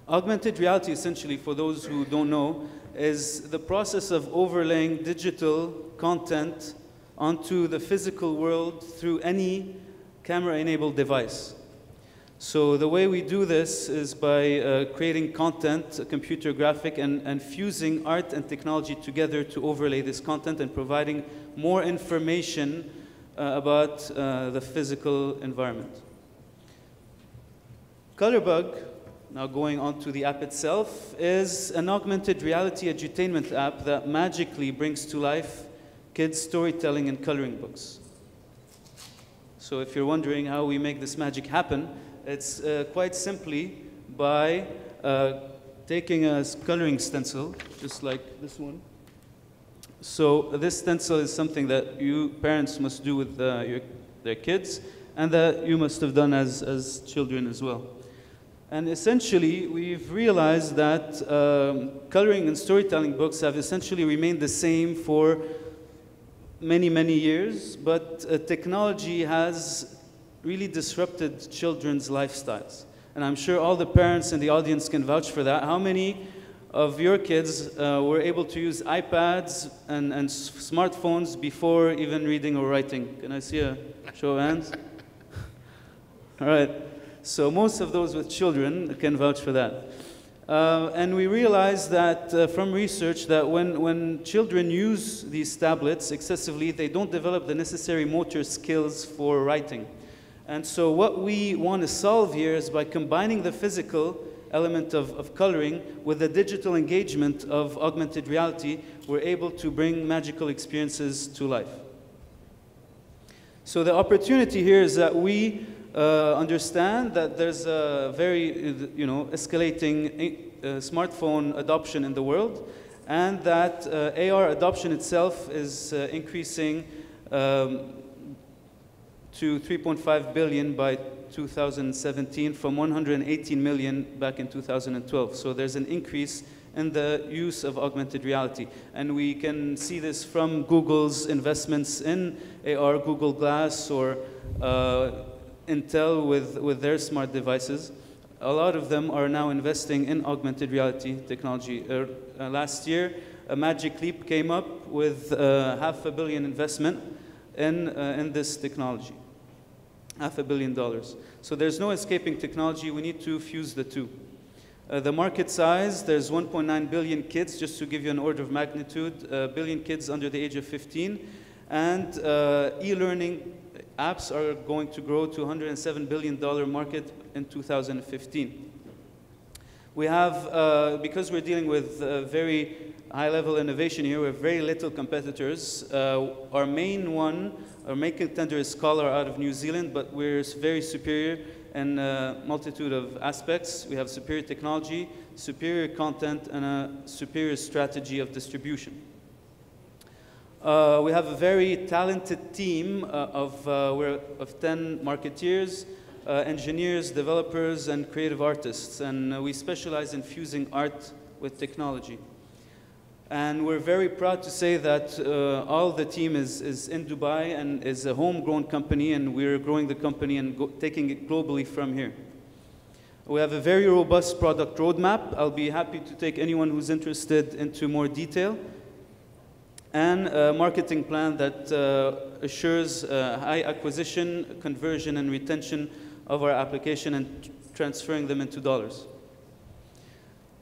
Augmented reality, essentially, for those who don't know, is the process of overlaying digital content onto the physical world through any camera-enabled device. So the way we do this is by creating content, a computer graphic, and fusing art and technology together to overlay this content and providing more information about the physical environment. Colorbug, now going on to the app itself, is an augmented reality edutainment app that magically brings to life kids' storytelling and coloring books. So if you're wondering how we make this magic happen, it's quite simply by taking a coloring stencil, just like this one. So this stencil is something that you parents must do with their kids, and that you must have done as children as well. And essentially, we've realized that coloring and storytelling books have essentially remained the same for many, many years, but technology has really disrupted children's lifestyles. And I'm sure all the parents in the audience can vouch for that. How many of your kids were able to use iPads and smartphones before even reading or writing? Can I see a show of hands? All right. So most of those with children can vouch for that. And we realized that from research that when children use these tablets excessively, they don't develop the necessary motor skills for writing. And so what we want to solve here is by combining the physical element of coloring with the digital engagement of augmented reality, we're able to bring magical experiences to life. So the opportunity here is that we understand that there's a very, escalating smartphone adoption in the world, and that AR adoption itself is increasing to 3.5 billion by 2017 from 118 million back in 2012. So there's an increase in the use of augmented reality. And we can see this from Google's investments in AR, Google Glass, or Intel with their smart devices. A lot of them are now investing in augmented reality technology. Last year, a Magic Leap came up with $500 million investment in this technology. $500 million. So there's no escaping technology. We need to fuse the two. The market size, there's 1.9 billion kids, just to give you an order of magnitude, billion kids under the age of 15. And e-learning apps are going to grow to $107 billion market in 2015. We have, because we're dealing with very high-level innovation here, we have very little competitors. Our main contender is Scholar out of New Zealand, but we're very superior in a multitude of aspects. We have superior technology, superior content, and a superior strategy of distribution. We have a very talented team of 10 marketeers, engineers, developers, and creative artists, and we specialize in fusing art with technology. And we're very proud to say that all the team is in Dubai and is a homegrown company, and we're growing the company and taking it globally from here. We have a very robust product roadmap. I'll be happy to take anyone who's interested into more detail. And a marketing plan that assures high acquisition, conversion, and retention of our application and transferring them into dollars.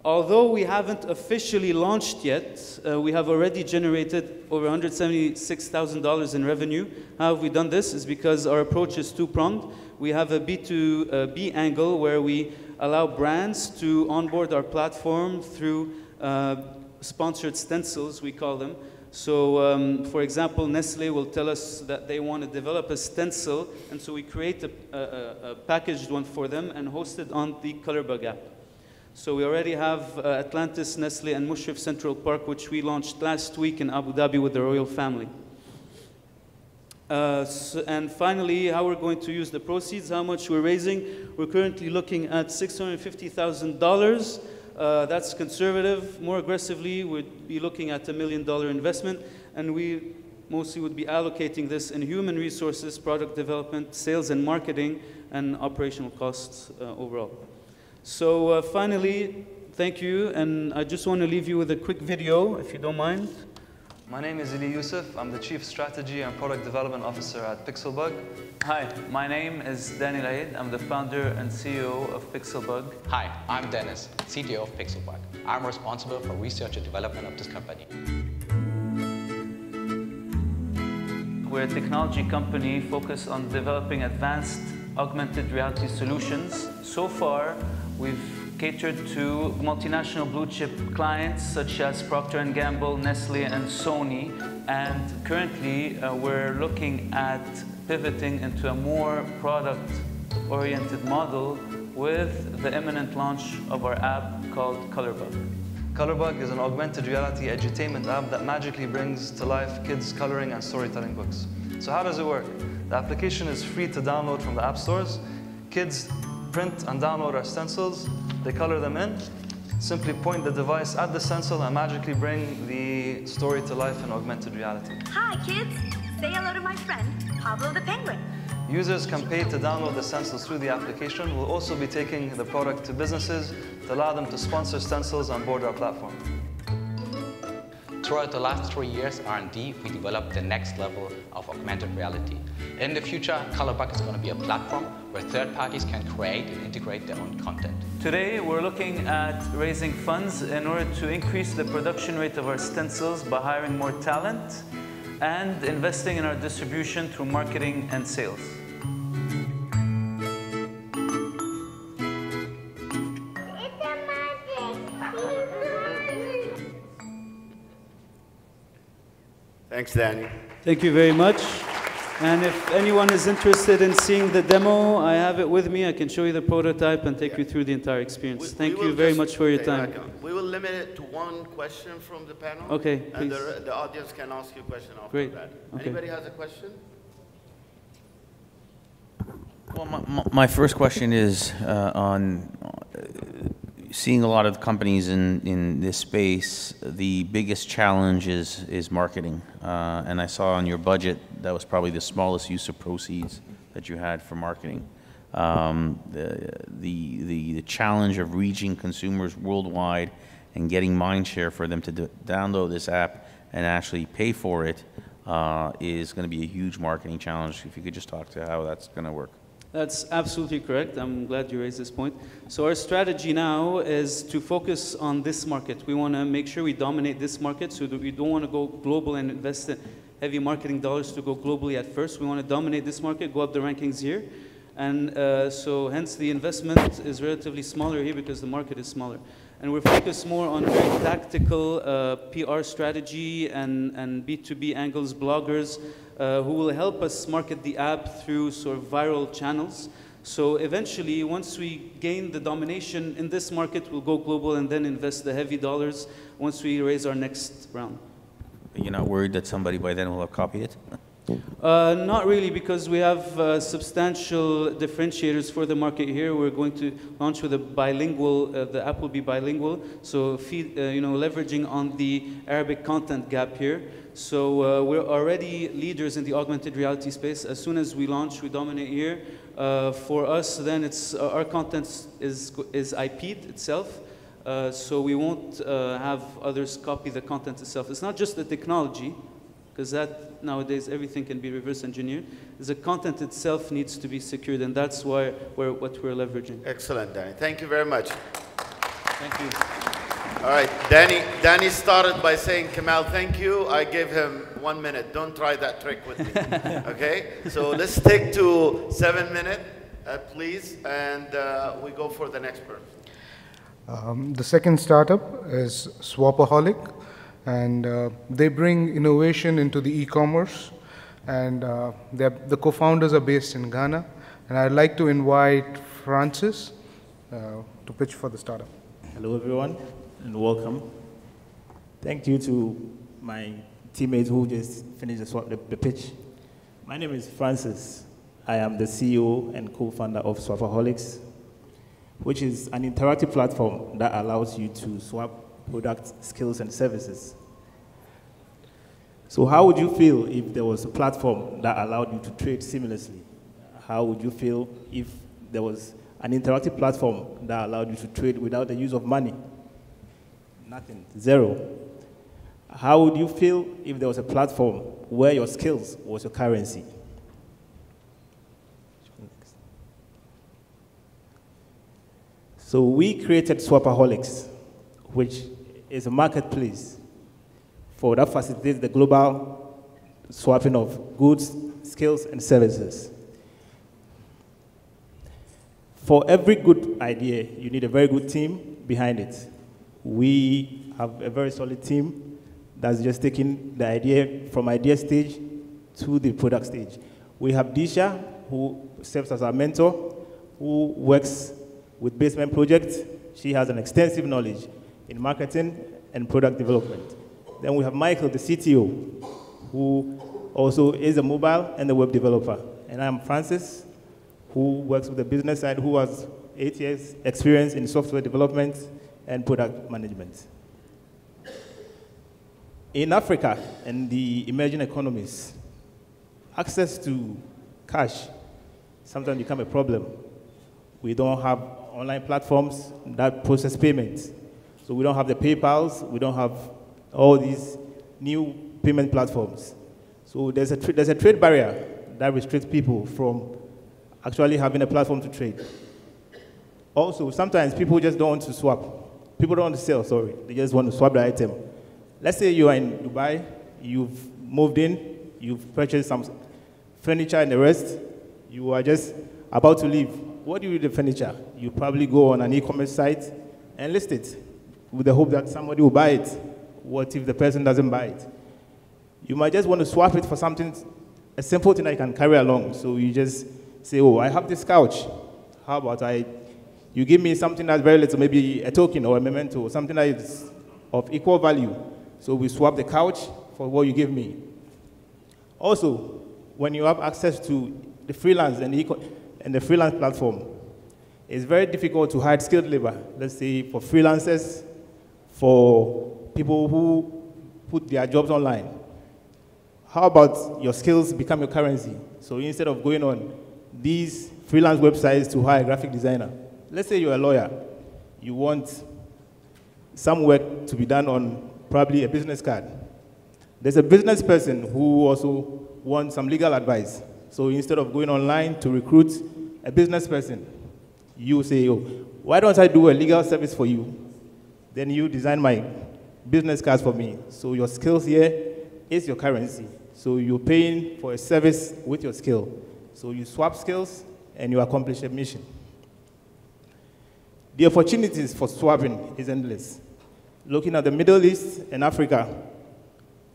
Although we haven't officially launched yet, we have already generated over $176,000 in revenue. How have we done this? Is because our approach is two-pronged. We have a B2B angle where we allow brands to onboard our platform through sponsored stencils, we call them. So, for example, Nestle will tell us that they want to develop a stencil, and so we create a packaged one for them and host it on the Colorbug app. So we already have Atlantis, Nestle, and Mushrif Central Park, which we launched last week in Abu Dhabi with the royal family. And finally, how we're going to use the proceeds, how much we're raising. We're currently looking at $650,000. That's conservative. More aggressively, we'd be looking at $1 million investment, and we mostly would be allocating this in human resources, product development, sales and marketing, and operational costs overall. So finally, thank you, and I just want to leave you with a quick video, if you don't mind. My name is Eli Youssef. I'm the Chief Strategy and Product Development Officer at Pixelbug. Hi, my name is Daniel Aid. I'm the founder and CEO of Pixelbug. Hi, I'm Dennis, CTO of Pixelbug. I'm responsible for research and development of this company. We're a technology company focused on developing advanced augmented reality solutions. So far, we've catered to multinational blue chip clients such as Procter & Gamble, Nestle, and Sony. And currently, we're looking at pivoting into a more product-oriented model with the imminent launch of our app called Colorbug. Colorbug is an augmented reality edutainment app that magically brings to life kids' coloring and storytelling books. So how does it work? The application is free to download from the app stores. Kids print and download our stencils. They color them in. Simply point the device at the stencil and magically bring the story to life in augmented reality. Hi, kids. Say hello to my friend, Pablo the Penguin. Users can pay to download the stencils through the application. We'll also be taking the product to businesses to allow them to sponsor stencils on board our platform. Throughout the last 3 years R&D, we developed the next level of augmented reality. In the future, Colorbug is going to be a platform where third parties can create and integrate their own content. Today, we're looking at raising funds in order to increase the production rate of our stencils by hiring more talent and investing in our distribution through marketing and sales. Thanks, Danny. Thank you very much. And if anyone is interested in seeing the demo, I have it with me. I can show you the prototype and take you through the entire experience. Thank you very much for your time. We will limit it to one question from the panel. Okay, and please. the audience can ask you a question after Great. that. Okay. Anybody has a question? Well, my first question is on seeing a lot of companies in this space. The biggest challenge is marketing, and I saw on your budget that was probably the smallest use of proceeds that you had for marketing. The challenge of reaching consumers worldwide and getting mind share for them to download this app and actually pay for it is going to be a huge marketing challenge. If you could just talk to how that's going to work. That's absolutely correct. I'm glad you raised this point. So our strategy now is to focus on this market. We want to make sure we dominate this market, so that we don't want to go global and invest in heavy marketing dollars to go globally at first. We want to dominate this market, go up the rankings here. And so hence the investment is relatively smaller here because the market is smaller. And we're focused more on very tactical PR strategy and B2B angles, bloggers, who will help us market the app through sort of viral channels. So eventually, once we gain the domination in this market, we'll go global and then invest the heavy dollars once we raise our next round. You're not worried that somebody by then will have copied it? Not really, because we have substantial differentiators for the market here. We're going to launch with a bilingual, the app will be bilingual, so leveraging on the Arabic content gap here. So we're already leaders in the augmented reality space. As soon as we launch, we dominate here. For us, then it's our content is IP'd itself. So we won't have others copy the content itself. It's not just the technology, because that nowadays everything can be reverse engineered. The content itself needs to be secured, and that's why what we're leveraging. Excellent, Danny. Thank you very much. Thank you. All right, Danny started by saying, Kamal, thank you. I gave him 1 minute. Don't try that trick with me. Okay? So let's stick to 7 minutes, please, and we go for the next person. The second startup is Swapaholic, and they bring innovation into the e-commerce, and the co-founders are based in Ghana, and I'd like to invite Francis to pitch for the startup. Hello everyone, and welcome. Thank you to my teammates who just finished the pitch. My name is Francis. I am the CEO and co-founder of Swapaholics, which is an interactive platform that allows you to swap products, skills, and services. So how would you feel if there was a platform that allowed you to trade seamlessly? How would you feel if there was an interactive platform that allowed you to trade without the use of money? Nothing, zero. How would you feel if there was a platform where your skills was your currency? So we created Swapaholics, which is a marketplace that facilitates the global swapping of goods, skills, and services. For every good idea, you need a very good team behind it. We have a very solid team that's just taking the idea from idea stage to the product stage. We have Disha, who serves as our mentor, who works with Basement Project. She has an extensive knowledge in marketing and product development. Then we have Michael, the CTO, who also is a mobile and a web developer. And I'm Francis, who works with the business side, who has 8 years experience in software development and product management. In Africa and the emerging economies, access to cash sometimes becomes a problem. We don't have online platforms that process payments. So we don't have the PayPals, we don't have all these new payment platforms. So there's a trade barrier that restricts people from actually having a platform to trade. Also, sometimes people just don't want to swap. People don't want to sell, sorry. They just want to swap the item. Let's say you are in Dubai, you've moved in, you've purchased some furniture and the rest, you are just about to leave. What do you do with the furniture? You probably go on an e-commerce site and list it with the hope that somebody will buy it. What if the person doesn't buy it? You might just want to swap it for something, a simple thing that you can carry along. So you just say, oh, I have this couch. How about you give me something that's very little, maybe a token or a memento, or something that is of equal value. So we swap the couch for what you give me. Also, when you have access to the freelance and the freelance platform, it's very difficult to hire skilled labor. Let's say for freelancers, for people who put their jobs online. How about your skills become your currency? So instead of going on these freelance websites to hire a graphic designer, let's say you're a lawyer, you want some work to be done on probably a business card. There's a business person who also wants some legal advice. So instead of going online to recruit a business person, you say, oh, why don't I do a legal service for you? Then you design my business cards for me. So your skills here is your currency. So you're paying for a service with your skill. So you swap skills and you accomplish a mission. The opportunities for swapping is endless. Looking at the Middle East and Africa,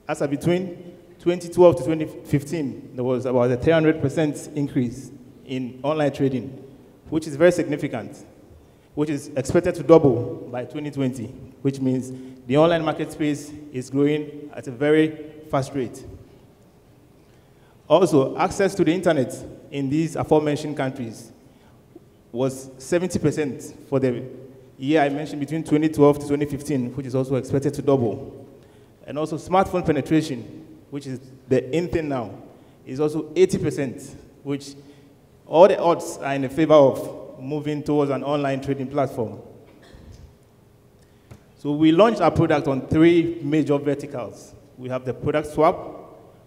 as of between 2012 to 2015, there was about a 300% increase in online trading, which is very significant, which is expected to double by 2020, which means the online market space is growing at a very fast rate. Also, access to the internet in these aforementioned countries was 70% for the year I mentioned between 2012 to 2015, which is also expected to double. And also smartphone penetration, which is the in thing now, is also 80%, which all the odds are in the favor of moving towards an online trading platform. So we launched our product on 3 major verticals. We have the product swap,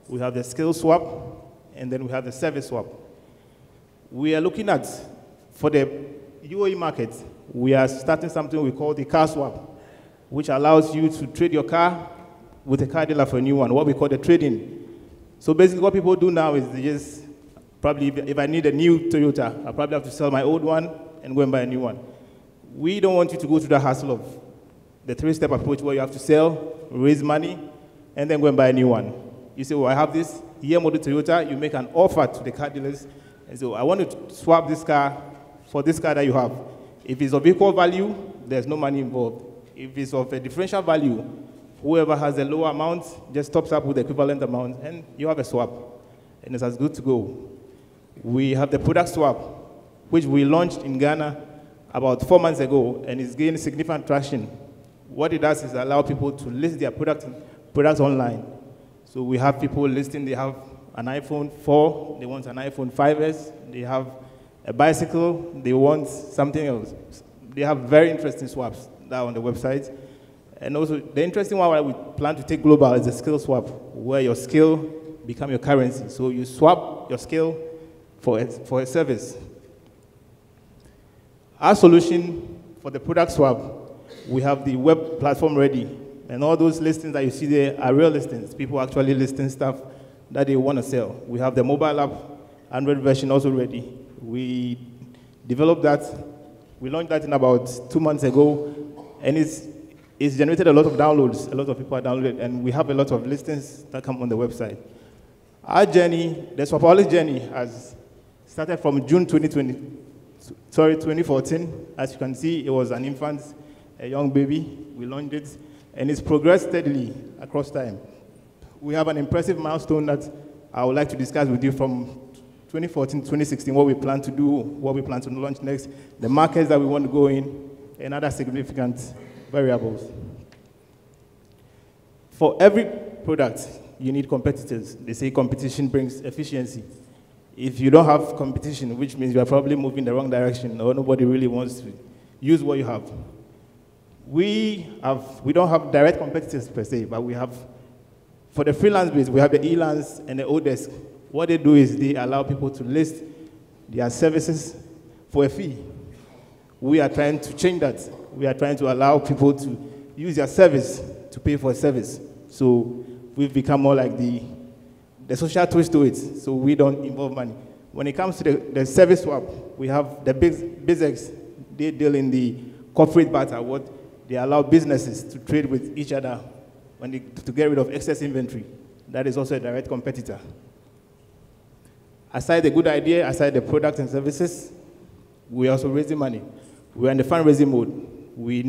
we have the skill swap, and then we have the service swap. We are looking at, for the UAE market, we are starting something we call the car swap, which allows you to trade your car with a car dealer for a new one, what we call the trade-in. So basically what people do now is they just, probably if I need a new Toyota, I probably have to sell my old one and go and buy a new one. We don't want you to go through the hassle of the 3-step approach where you have to sell, raise money, and then go and buy a new one. You say, well, I have this year model Toyota, you make an offer to the car dealers, and so I want to swap this car for this car that you have. If it's of equal value, there's no money involved. If it's of a differential value, whoever has a lower amount just tops up with the equivalent amount, and you have a swap, and it's as good to go. We have the product swap, which we launched in Ghana about 4 months ago, and it's gained significant traction. What it does is allow people to list their products online. So we have people listing, they have an iPhone 4, they want an iPhone 5S, they have a bicycle, they want something else. They have very interesting swaps that are on the website. And also, the interesting one we plan to take global is the skill swap, where your skill becomes your currency. So you swap your skill for a service. Our solution for the product swap, we have the web platform ready. And all those listings that you see there are real listings. People actually listing stuff that they want to sell. We have the mobile app, Android version also ready. We developed that. We launched that in about 2 months ago. And it's generated a lot of downloads. A lot of people are downloaded. And we have a lot of listings that come on the website. Our journey, the Swapaholic journey, has started from June 2014. As you can see, it was an infant, a young baby. We launched it. And it's progressed steadily across time. We have an impressive milestone that I would like to discuss with you from 2014 to 2016, what we plan to do, what we plan to launch next, the markets that we want to go in, and other significant variables. For every product, you need competitors. They say competition brings efficiency. If you don't have competition, which means you are probably moving the wrong direction, or nobody really wants to use what you have. We don't have direct competitors per se, but we have, for the freelance base, we have the e-lands and the O-desk. What they do is they allow people to list their services for a fee. We are trying to change that. We are trying to allow people to use their service to pay for a service. So we've become more like the social twist to it, so we don't involve money. When it comes to the service swap, we have the BizX. They deal in the corporate barter, what they allow businesses to trade with each other to get rid of excess inventory. That is also a direct competitor. Aside the good idea, aside the products and services, we are also raising money. We are in the fundraising mode. We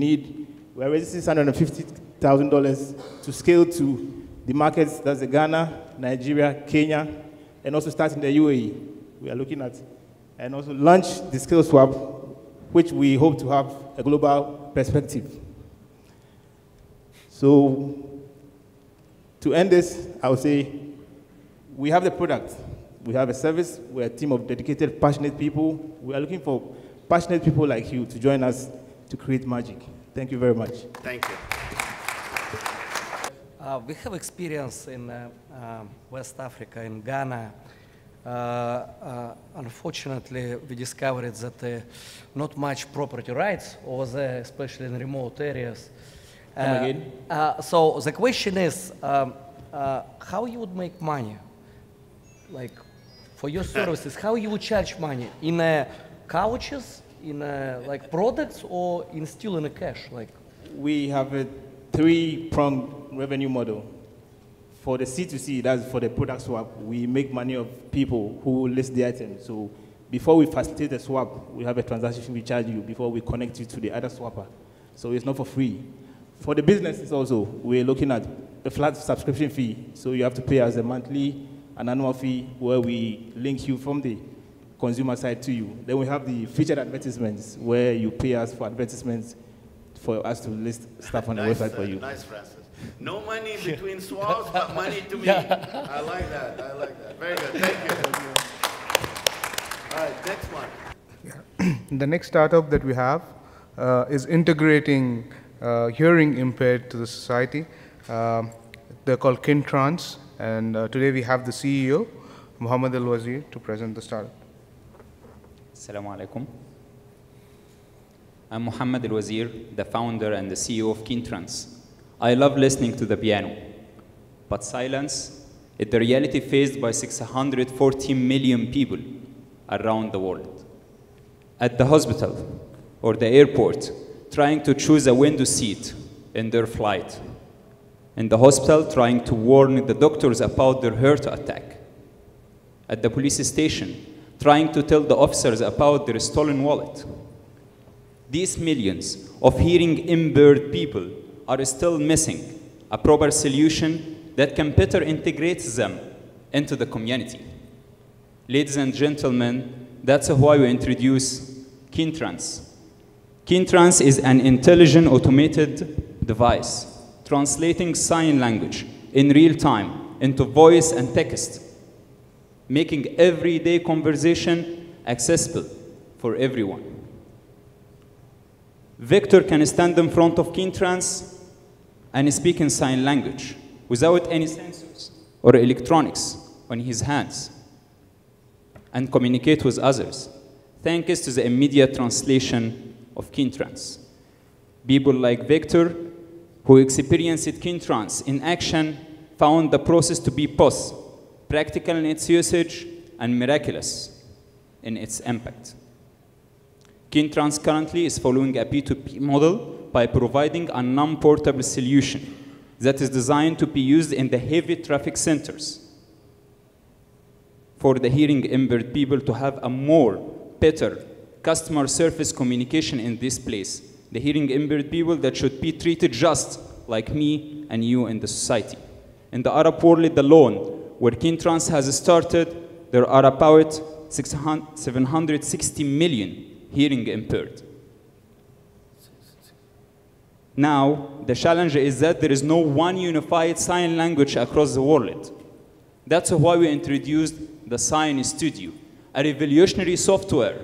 are raising $650,000 to scale to the markets, that's the Ghana, Nigeria, Kenya, and also starting the UAE. We are looking at, and also launch the skill swap, which we hope to have a global perspective. So, to end this, I would say, we have the product, we have a service, we're a team of dedicated, passionate people. We are looking for passionate people like you to join us to create magic. Thank you very much. Thank you. We have experience in West Africa, in Ghana. Unfortunately, we discovered that not much property rights over there, especially in remote areas. Come again? So the question is, how you would make money? Like, for your services, how you would charge money? In couches, in like products, or still in cash? Like, we have a 3-pronged revenue model. For the C2C, that's for the product swap, we make money of people who list the item. So before we facilitate the swap, we have a transaction we charge you before we connect you to the other swapper. So it's not for free. For the businesses also, we're looking at a flat subscription fee. So you have to pay us a monthly an annual fee where we link you from the consumer side to you. Then we have the featured advertisements where you pay us for advertisements for us to list stuff on the website for you. Nice, Francis. No money between swaps, but money to me. I like that. I like that. Very good. Thank you. All right, next one. Yeah. The next startup that we have is integrating hearing impaired to the society. They're called Kintrans, and today we have the CEO, Muhammad Al Wazir, to present the startup. Assalamu alaikum. I'm Muhammad Al Wazir, the founder and the CEO of Kintrans. I love listening to the piano, but silence is the reality faced by 640 million people around the world. At the hospital or the airport, trying to choose a window seat in their flight. In the hospital, trying to warn the doctors about their heart attack. At the police station, trying to tell the officers about their stolen wallet. These millions of hearing impaired people are still missing a proper solution that can better integrate them into the community. Ladies and gentlemen, that's why we introduce Kintrans. Kintrans is an intelligent automated device translating sign language in real time into voice and text, making everyday conversation accessible for everyone. Victor can stand in front of Kintrans and speak in sign language without any sensors or electronics on his hands and communicate with others, thanks to the immediate translation of Kintrans. People like Victor, who experienced Kintrans in action, found the process to be both practical in its usage and miraculous in its impact. Kintrans currently is following a P2P model by providing a non-portable solution that is designed to be used in the heavy traffic centers for the hearing impaired people to have a better customer service communication in this place. The hearing impaired people that should be treated just like me and you in the society. In the Arab world alone, where Kintrans has started, there are about 760 million hearing impaired. Now, the challenge is that there is no one unified sign language across the world. That's why we introduced the Sign Studio, a revolutionary software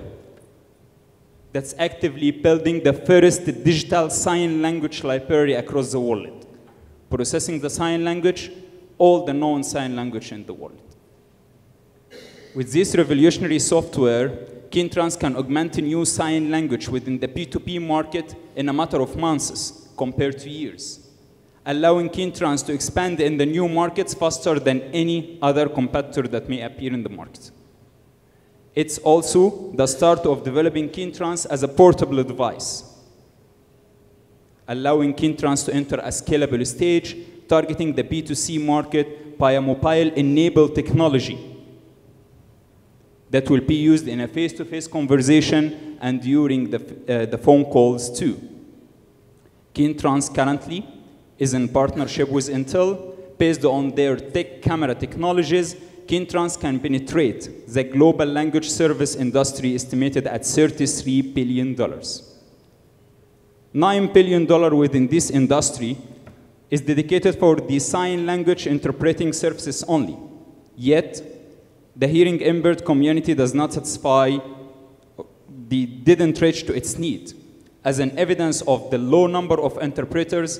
that's actively building the first digital sign language library across the world, processing the sign language, all the known sign language in the world. With this revolutionary software, Kintrans can augment a new sign language within the P2P market in a matter of months compared to years, allowing Kintrans to expand in the new markets faster than any other competitor that may appear in the market. It's also the start of developing Kintrans as a portable device, allowing Kintrans to enter a scalable stage, targeting the B2C market by a mobile-enabled technology that will be used in a face-to-face conversation and during the phone calls too. Kintrans currently is in partnership with Intel. Based on their tech camera technologies, Kintrans can penetrate the global language service industry estimated at $33 billion. $9 billion within this industry is dedicated for the sign language interpreting services only. Yet, the hearing impaired community does not satisfy, didn't reach to its need. As an evidence of the low number of interpreters,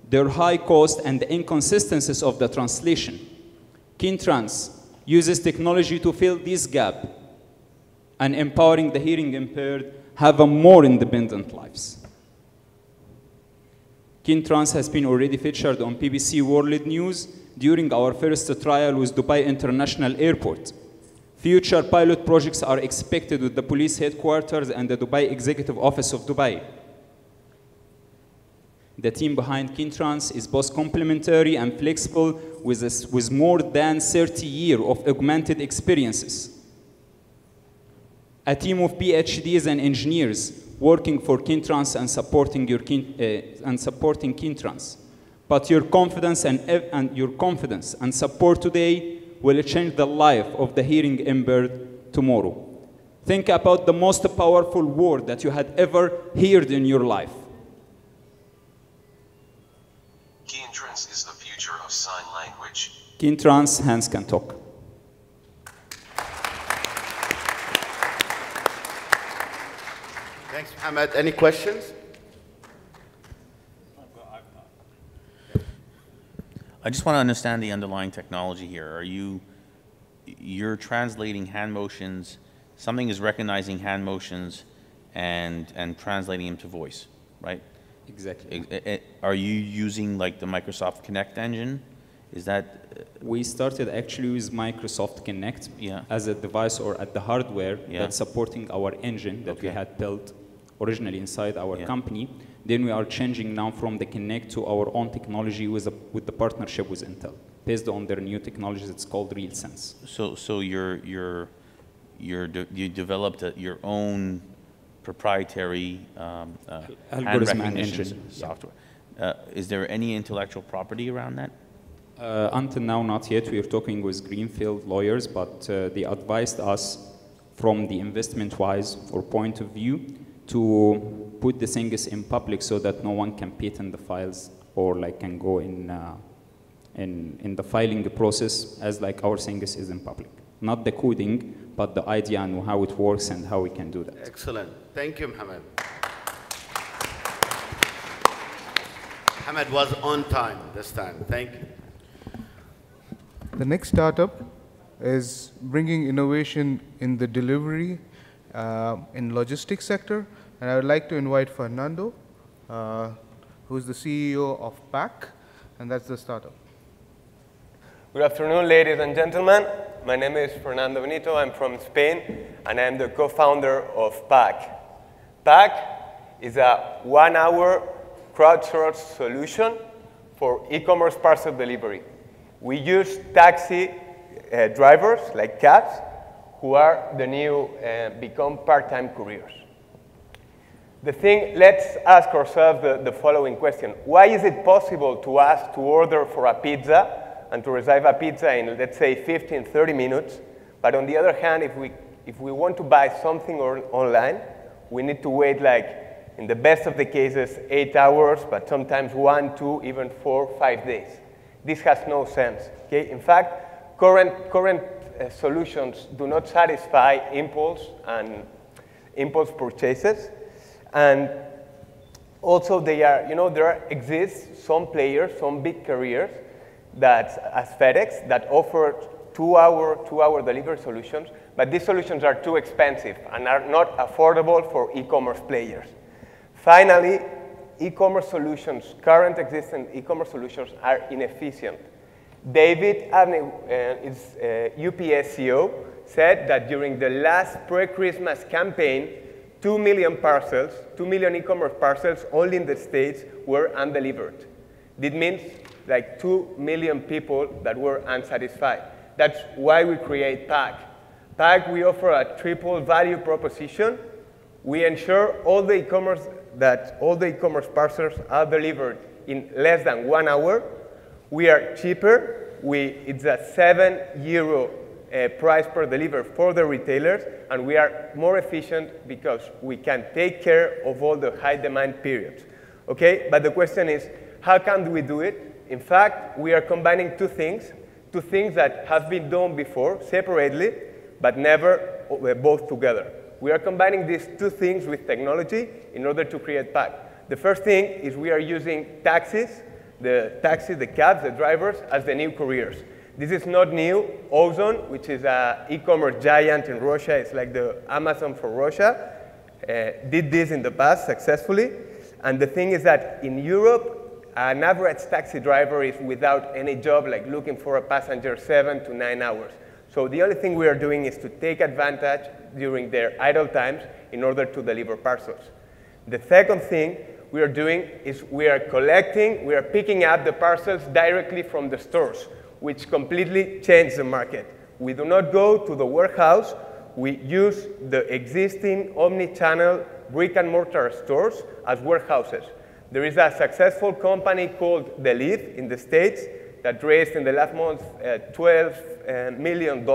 their high cost, and the inconsistencies of the translation, Kintrans uses technology to fill this gap and empowering the hearing impaired have a more independent lives. Kintrans has been already featured on BBC World News during our first trial with Dubai International Airport. Future pilot projects are expected with the police headquarters and the Dubai Executive Office of Dubai. The team behind Kintrans is both complementary and flexible with more than 30 years of augmented experiences. A team of PhDs and engineers working for Kintrans and supporting Kintrans. But your confidence and support today will change the life of the hearing impaired tomorrow. Think about the most powerful word that you had ever heard in your life. Key entrance is the future of sign language. Key entrance, hands can talk. Thanks, Mohammed. Any questions? I just want to understand the underlying technology here. You're translating hand motions, something is recognizing hand motions and translating them to voice, right? Exactly. Are you using like the Microsoft Connect engine? Is that? We started actually with Microsoft Connect as a device or at the hardware that's supporting our engine that we had built originally inside our company. Then we are changing now from the Connect to our own technology with the partnership with Intel, based on their new technologies. It's called RealSense. So you developed your own proprietary hand recognition software. Is there any intellectual property around that? Until now, not yet. We are talking with Greenfield lawyers, but they advised us from the investment-wise or point of view to put the things in public so that no one can patent the files or like can go in the filing process as like our things is in public. Not the coding, but the idea and how it works and how we can do that. Excellent. Thank you, Mohammed. Mohammed was on time this time. Thank you. The next startup is bringing innovation in the delivery in logistics sector. And I would like to invite Fernando, who is the CEO of PAC, and that's the startup. Good afternoon, ladies and gentlemen. My name is Fernando Benito. I'm from Spain, and I'm the co-founder of PAC. PAC is a 1-hour crowdsourced solution for e-commerce parcel delivery. We use taxi drivers, like cabs, who are the new become part-time couriers. Let's ask ourselves the following question. Why is it possible to ask to order for a pizza and to receive a pizza in, let's say, 15, 30 minutes, but on the other hand, if we want to buy something online, we need to wait, like, in the best of the cases, 8 hours, but sometimes 1, 2, even 4, 5 days. This has no sense. Okay? In fact, current solutions do not satisfy impulse purchases. And also there exists some players, some big carriers as FedEx that offer 2-hour delivery solutions, but these solutions are too expensive and are not affordable for e-commerce players. Finally, current existing e-commerce solutions are inefficient. David Abney, UPS CEO, said that during the last pre-Christmas campaign, 2 million e-commerce parcels only in the States were undelivered. This means like 2 million people that were unsatisfied. That's why we create PAC. PAC, we offer a triple value proposition. We ensure all the e-commerce parcels are delivered in less than 1 hour. We are cheaper. It's a €7 price per deliver for the retailers, and we are more efficient because we can take care of all the high demand periods. Okay, but the question is, how can we do it? In fact, we are combining two things that have been done before separately, but never both together. We are combining these two things with technology in order to create PAC. The first thing is we are using taxis, the cabs, the drivers, as the new couriers. This is not new. Ozon, which is an e-commerce giant in Russia, it's like the Amazon for Russia, did this in the past successfully. And the thing is that in Europe, an average taxi driver is without any job, like looking for a passenger 7 to 9 hours. So the only thing we are doing is to take advantage during their idle times in order to deliver parcels. The second thing we are doing is we are picking up the parcels directly from the stores, which completely changed the market. We do not go to the warehouse. We use the existing omni-channel brick-and-mortar stores as warehouses. There is a successful company called The Leaf in the States that raised in the last month $12 million.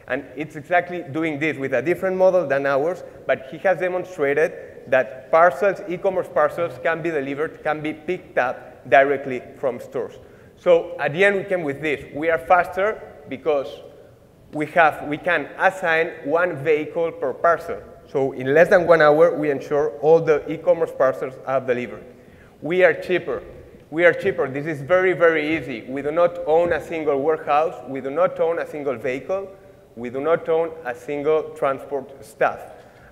And it's exactly doing this with a different model than ours, but he has demonstrated that parcels, e-commerce parcels, can be delivered, can be picked up directly from stores. So at the end, we came with this. We are faster because we can assign one vehicle per parcel. So in less than 1 hour, we ensure all the e-commerce parcels are delivered. We are cheaper. We are cheaper. This is very, very easy. We do not own a single warehouse. We do not own a single vehicle. We do not own a single transport staff.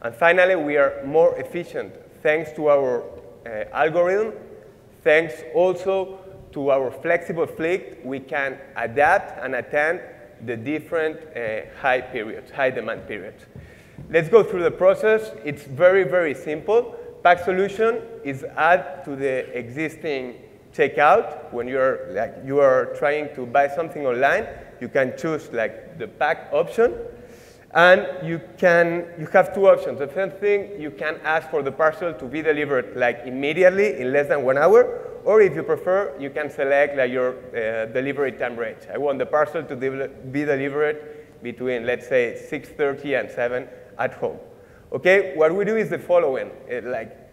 And finally, we are more efficient thanks to our algorithm, thanks also to our flexible fleet. We can adapt and attend the different high periods, high demand periods. Let's go through the process. It's very, very simple. Pack solution is add to the existing checkout. When you are trying to buy something online, you can choose like the pack option. And you have two options. The first thing, you can ask for the parcel to be delivered like immediately in less than 1 hour. Or if you prefer, you can select like your delivery time range. I want the parcel to be delivered between, let's say, 6:30 and 7 at home. Okay, what we do is the following.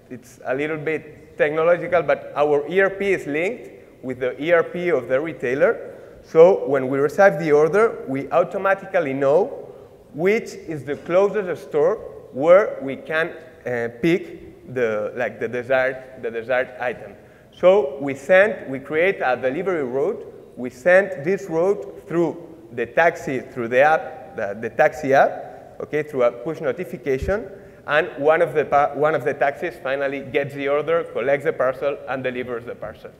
It's a little bit technological, but our ERP is linked with the ERP of the retailer. So when we receive the order, we automatically know which is the closest store where we can pick the desired item. So we create a delivery route. We send this route through the taxi, through the app, the taxi app, okay, through a push notification. And one of the taxis finally gets the order, collects the parcel, and delivers the parcel.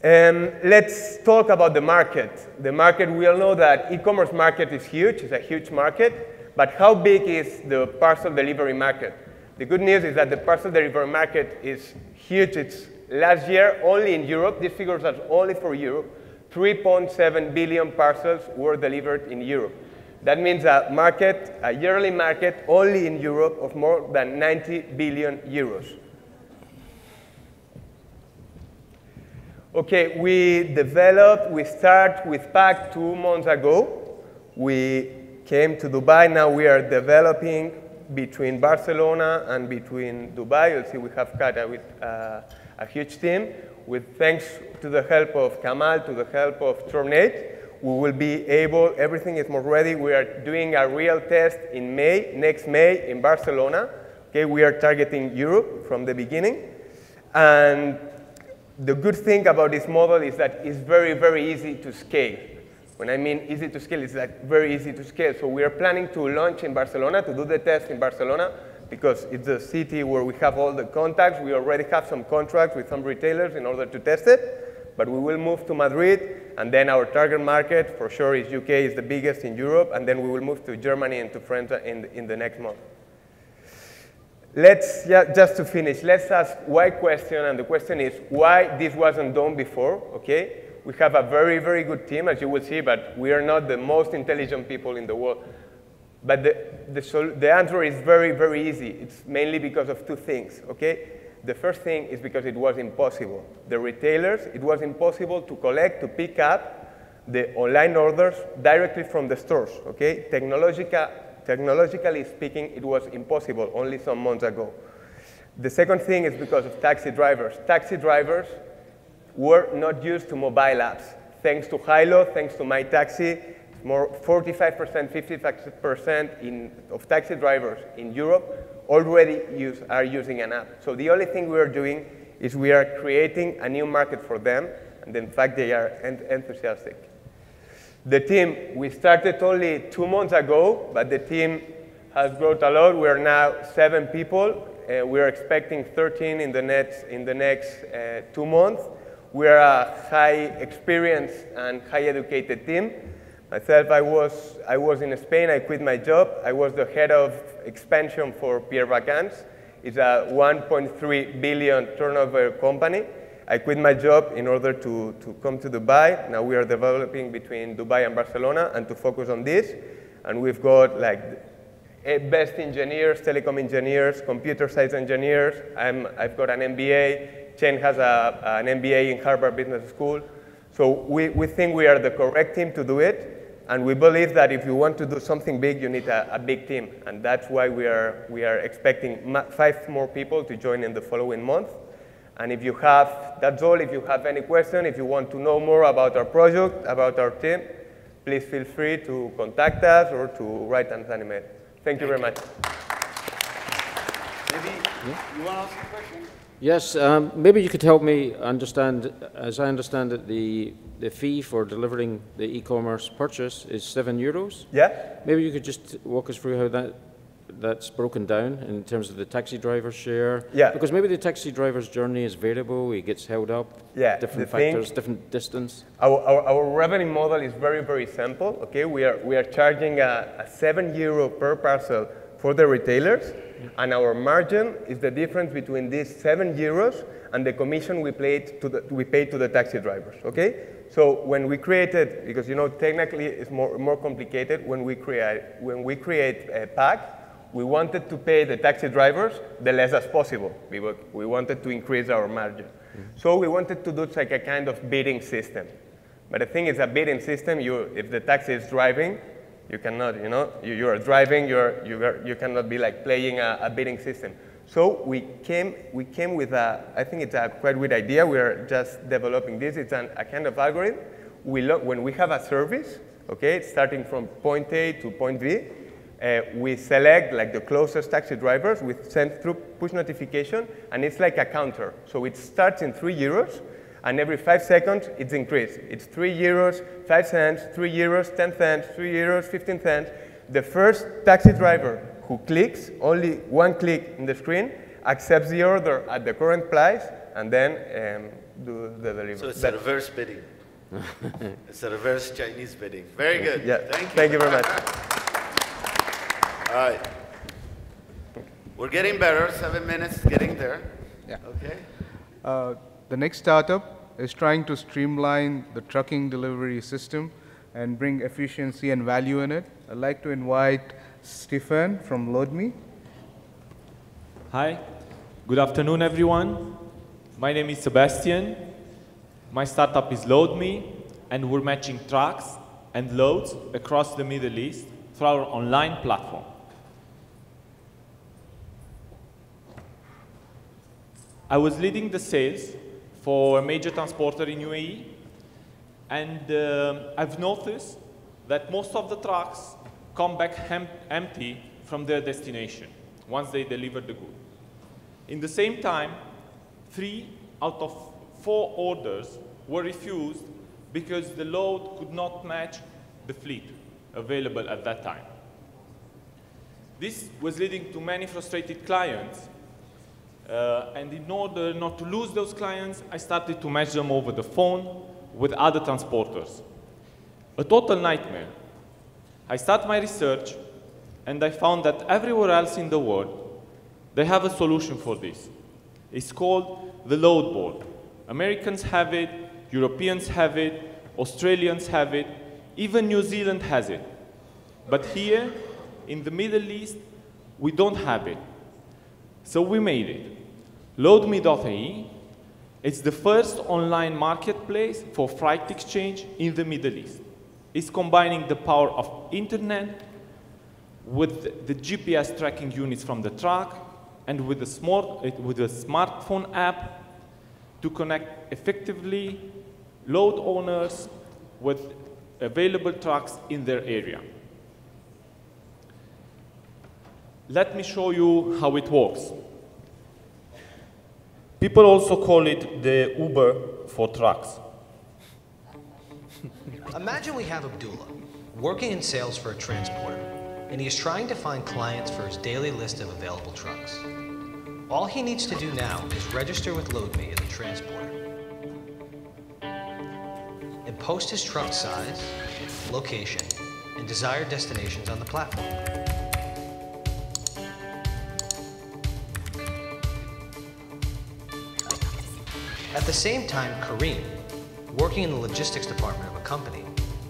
Let's talk about the market. The market, we all know that e-commerce market is huge. It's a huge market. But how big is the parcel delivery market? The good news is that the parcel delivery market is huge. It's last year, only in Europe, these figures are only for Europe, 3.7 billion parcels were delivered in Europe. That means a yearly market only in Europe of more than 90 billion euros. Okay, we start with Pack 2 months ago. We came to Dubai. Now we are developing between Barcelona and between Dubai. You'll see we have got a huge team. Thanks to the help of Kamal, to the help of Tornade, we will be able, everything is more ready. We are doing a real test in May, next May in Barcelona. Okay, we are targeting Europe from the beginning. And the good thing about this model is that it's very, very easy to scale. When I mean easy to scale, it's like very easy to scale. So we are planning to launch in Barcelona, to do the test in Barcelona, because it's the city where we have all the contacts. We already have some contracts with some retailers in order to test it. But we will move to Madrid, and then our target market, for sure, is UK, is the biggest in Europe, and then we will move to Germany and to France in the next month. Just to finish, let's ask why question, and the question is why this wasn't done before, okay? We have a very, very good team, as you will see, but we are not the most intelligent people in the world. But the answer is very, very easy. It's mainly because of two things, okay? The first thing is because it was impossible. The retailers, it was impossible to collect, to pick up the online orders directly from the stores, okay? Technologically speaking, it was impossible only some months ago. The second thing is because of taxi drivers. Taxi drivers were not used to mobile apps. Thanks to Hilo, thanks to My Taxi, more 45%, 55% of taxi drivers in Europe already are using an app. So the only thing we are doing is we are creating a new market for them, and in fact, they are enthusiastic. The team, we started only 2 months ago, but the team has grown a lot. We are now 7 people. We are expecting 13 in the next 2 months. We are a high experienced and high educated team. Myself, I was in Spain. I quit my job. I was the head of expansion for Pierre Vacans. It's a 1.3 billion turnover company. I quit my job in order to come to Dubai. Now we are developing between Dubai and Barcelona and to focus on this. And we've got like best engineers, telecom engineers, computer science engineers. I've got an MBA. Chen has an MBA in Harvard Business School. So we think we are the correct team to do it, and we believe that if you want to do something big, you need a big team, and that's why we are expecting 5 more people to join in the following month. And if you have, that's all. If you have any question, if you want to know more about our project, about our team, please feel free to contact us or to write us an email. Thank you very much. Maybe you want to ask a question? Yes, maybe you could help me understand, as I understand it, the fee for delivering the e-commerce purchase is €7. Yeah. Maybe you could just walk us through how that's broken down in terms of the taxi driver share. Yeah. Because maybe the taxi driver's journey is variable, he gets held up, yeah, different factors, different distance. Our revenue model is very, very simple, okay? We are charging a €7 per parcel for the retailers, and our margin is the difference between these €7 and the commission we pay to the taxi drivers, okay? So when we created, because technically it's more complicated, when we create a pack, we wanted to pay the taxi drivers the less as possible. We wanted to increase our margin. So we wanted to do like a kind of bidding system. But the thing is, a bidding system, if the taxi is driving, you cannot, you are driving, you cannot be like playing a bidding system. So we came with I think it's a quite good idea. We are just developing this. It's a kind of algorithm. When we have a service, okay, starting from point A to point B, we select like the closest taxi drivers, we send through push notification, and it's like a counter. So it starts in €3, and every 5 seconds it's increased. It's €3, 5 cents, €3, 10 cents, €3, 15 cents. The first taxi driver who clicks, only one click in the screen, accepts the order at the current price, and then do the delivery. So it's a reverse bidding. It's a reverse Chinese bidding. Very good. Yeah. Thank you. Thank you very much. All right. We're getting better. 7 minutes, getting there. Yeah. Okay. The next startup is trying to streamline the trucking delivery system and bring efficiency and value in it. I'd like to invite Stefan from LoadMe. Hi. Good afternoon, everyone. My name is Sebastian. My startup is LoadMe, and we're matching trucks and loads across the Middle East through our online platform. I was leading the sales for a major transporter in UAE, and I've noticed that most of the trucks come back empty from their destination once they deliver the good. In the same time, 3 out of 4 orders were refused because the load could not match the fleet available at that time. This was leading to many frustrated clients, and in order not to lose those clients, I started to match them over the phone with other transporters. A total nightmare. I started my research, and I found that everywhere else in the world, they have a solution for this. It's called the load board. Americans have it, Europeans have it, Australians have it, even New Zealand has it. But here, in the Middle East, we don't have it. So we made it. LoadMe.ae, it's the first online marketplace for freight exchange in the Middle East. It's combining the power of internet with the GPS tracking units from the truck and with a smartphone app to connect effectively load owners with available trucks in their area. Let me show you how it works. People also call it the Uber for trucks. Imagine we have Abdullah, working in sales for a transporter, and he is trying to find clients for his daily list of available trucks. All he needs to do now is register with LoadMe as a transporter and post his truck size, location, and desired destinations on the platform. At the same time, Kareem, working in the logistics department of a company,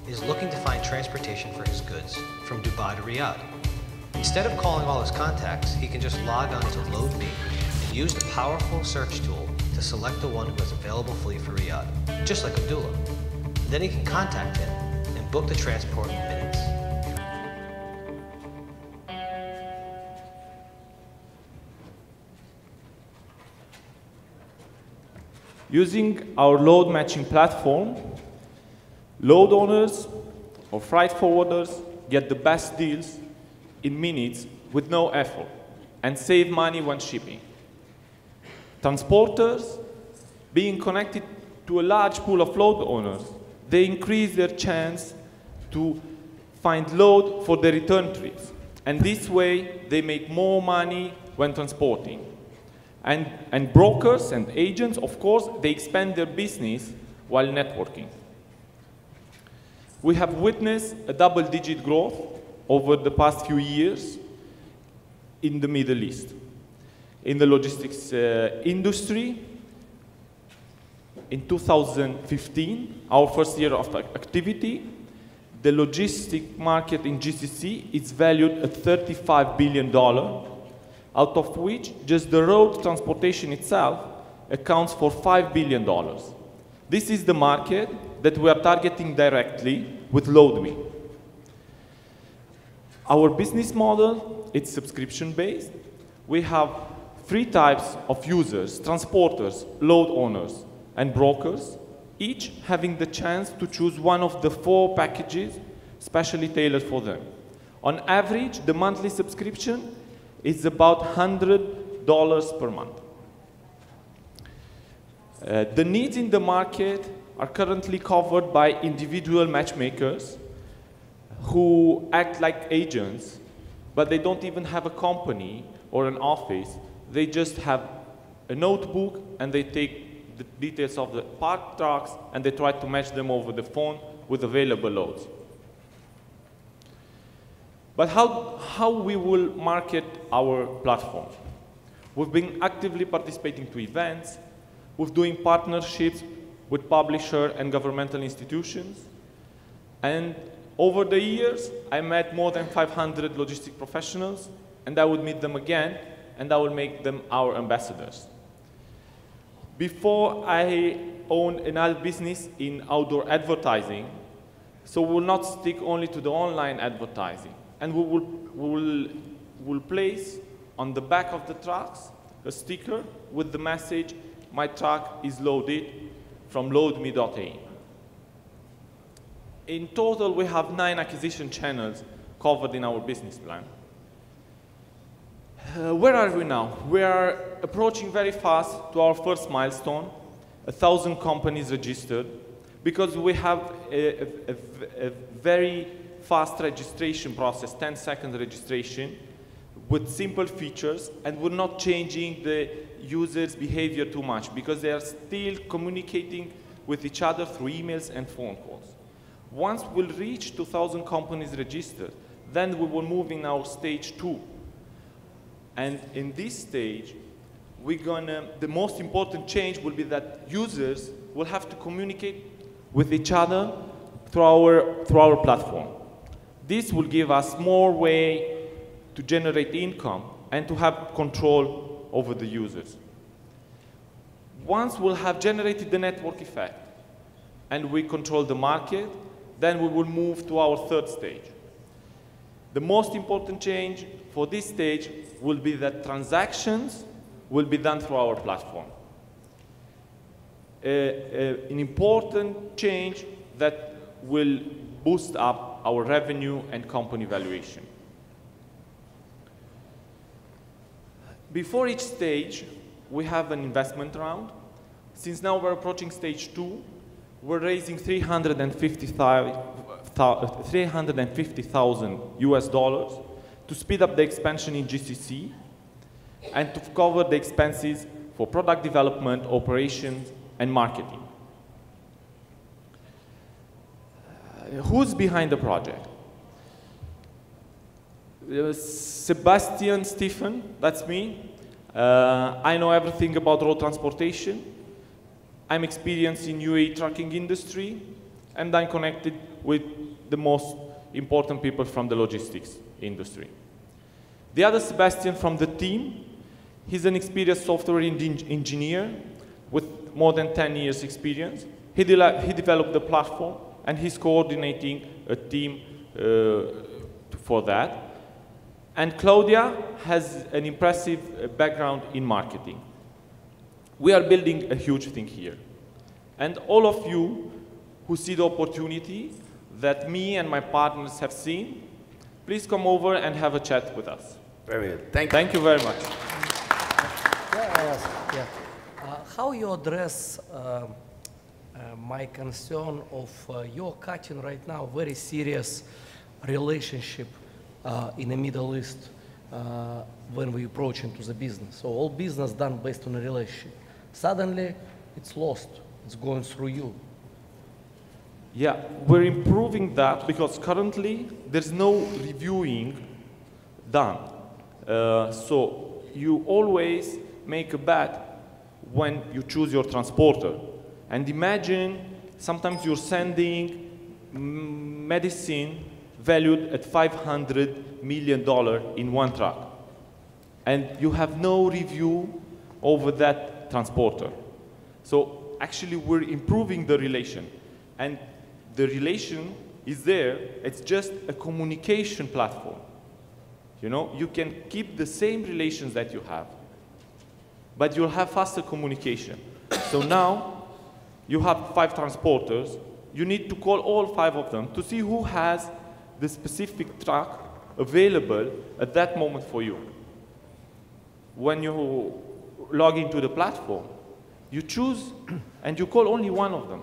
is looking to find transportation for his goods from Dubai to Riyadh. Instead of calling all his contacts, he can just log on to LoadMe and use the powerful search tool to select the one who has available fleet for Riyadh, just like Abdullah. Then he can contact him and book the transport in minutes. Using our load matching platform, load owners or freight forwarders get the best deals in minutes with no effort and save money when shipping. Transporters, being connected to a large pool of load owners, they increase their chance to find load for their return trips. And this way, they make more money when transporting. And brokers and agents, of course, they expand their business while networking. We have witnessed a double-digit growth over the past few years in the Middle East. In the logistics industry, in 2015, our first year of activity, the logistic market in GCC is valued at $35 billion, out of which just the road transportation itself accounts for $5 billion. This is the market that we are targeting directly with LoadMe. Our business model, it's subscription-based. We have 3 types of users: transporters, load owners, and brokers, each having the chance to choose one of the 4 packages specially tailored for them. On average, the monthly subscription is about $100 per month. The needs in the market are currently covered by individual matchmakers who act like agents, but they don't even have a company or an office. They just have a notebook and they take the details of the parked trucks and they try to match them over the phone with available loads. But how we will market our platform? We've been actively participating to events. We're doing partnerships with publisher and governmental institutions. And over the years, I met more than 500 logistic professionals, and I would meet them again, and I will make them our ambassadors. Before, I owned another business in outdoor advertising, so we will not stick only to the online advertising. And we will place on the back of the trucks a sticker with the message, "My truck is loaded," from loadme.in. In total, we have 9 acquisition channels covered in our business plan. Where are we now? We are approaching very fast to our first milestone, 1,000 companies registered, because we have a very fast registration process, 10-second registration, with simple features, and we're not changing the user's behavior too much, because they are still communicating with each other through emails and phone calls. Once we'll reach 2,000 companies registered, then we will move in our stage 2. And in this stage, the most important change will be that users will have to communicate with each other through our platform. This will give us more way to generate income and to have control over the users. Once we'll have generated the network effect and we control the market, then we will move to our 3rd stage. The most important change for this stage will be that transactions will be done through our platform. An important change that will boost up our revenue and company valuation. Before each stage, we have an investment round. Since now we're approaching stage 2, we're raising $350,000 US to speed up the expansion in GCC and to cover the expenses for product development, operations, and marketing. Who's behind the project? Sebastian Stephen, that's me. I know everything about road transportation. I'm experienced in UAE trucking industry, and I'm connected with the most important people from the logistics industry. The other Sebastian from the team, he's an experienced software engineer with more than 10 years experience. He developed the platform, and he's coordinating a team for that. And Claudia has an impressive background in marketing. We are building a huge thing here. And all of you who see the opportunity that me and my partners have seen, please come over and have a chat with us. Very good. Thank you. Thank you very much. How you address my concern of you're cutting right now very serious relationship in the Middle East when we approach into the business. So all business done based on a relationship. Suddenly, it's lost. It's going through you. Yeah, we're improving that because currently there's no reviewing done. So you always make a bet when you choose your transporter. And imagine sometimes you're sending medicine valued at $500 million in one truck. And you have no review over that transporter. So actually we're improving the relation. And the relation is there, it's just a communication platform. You know, you can keep the same relations that you have, but you'll have faster communication. So now, you have 5 transporters, you need to call all 5 of them to see who has the specific truck available at that moment for you. When you log into the platform, you choose and you call only one of them,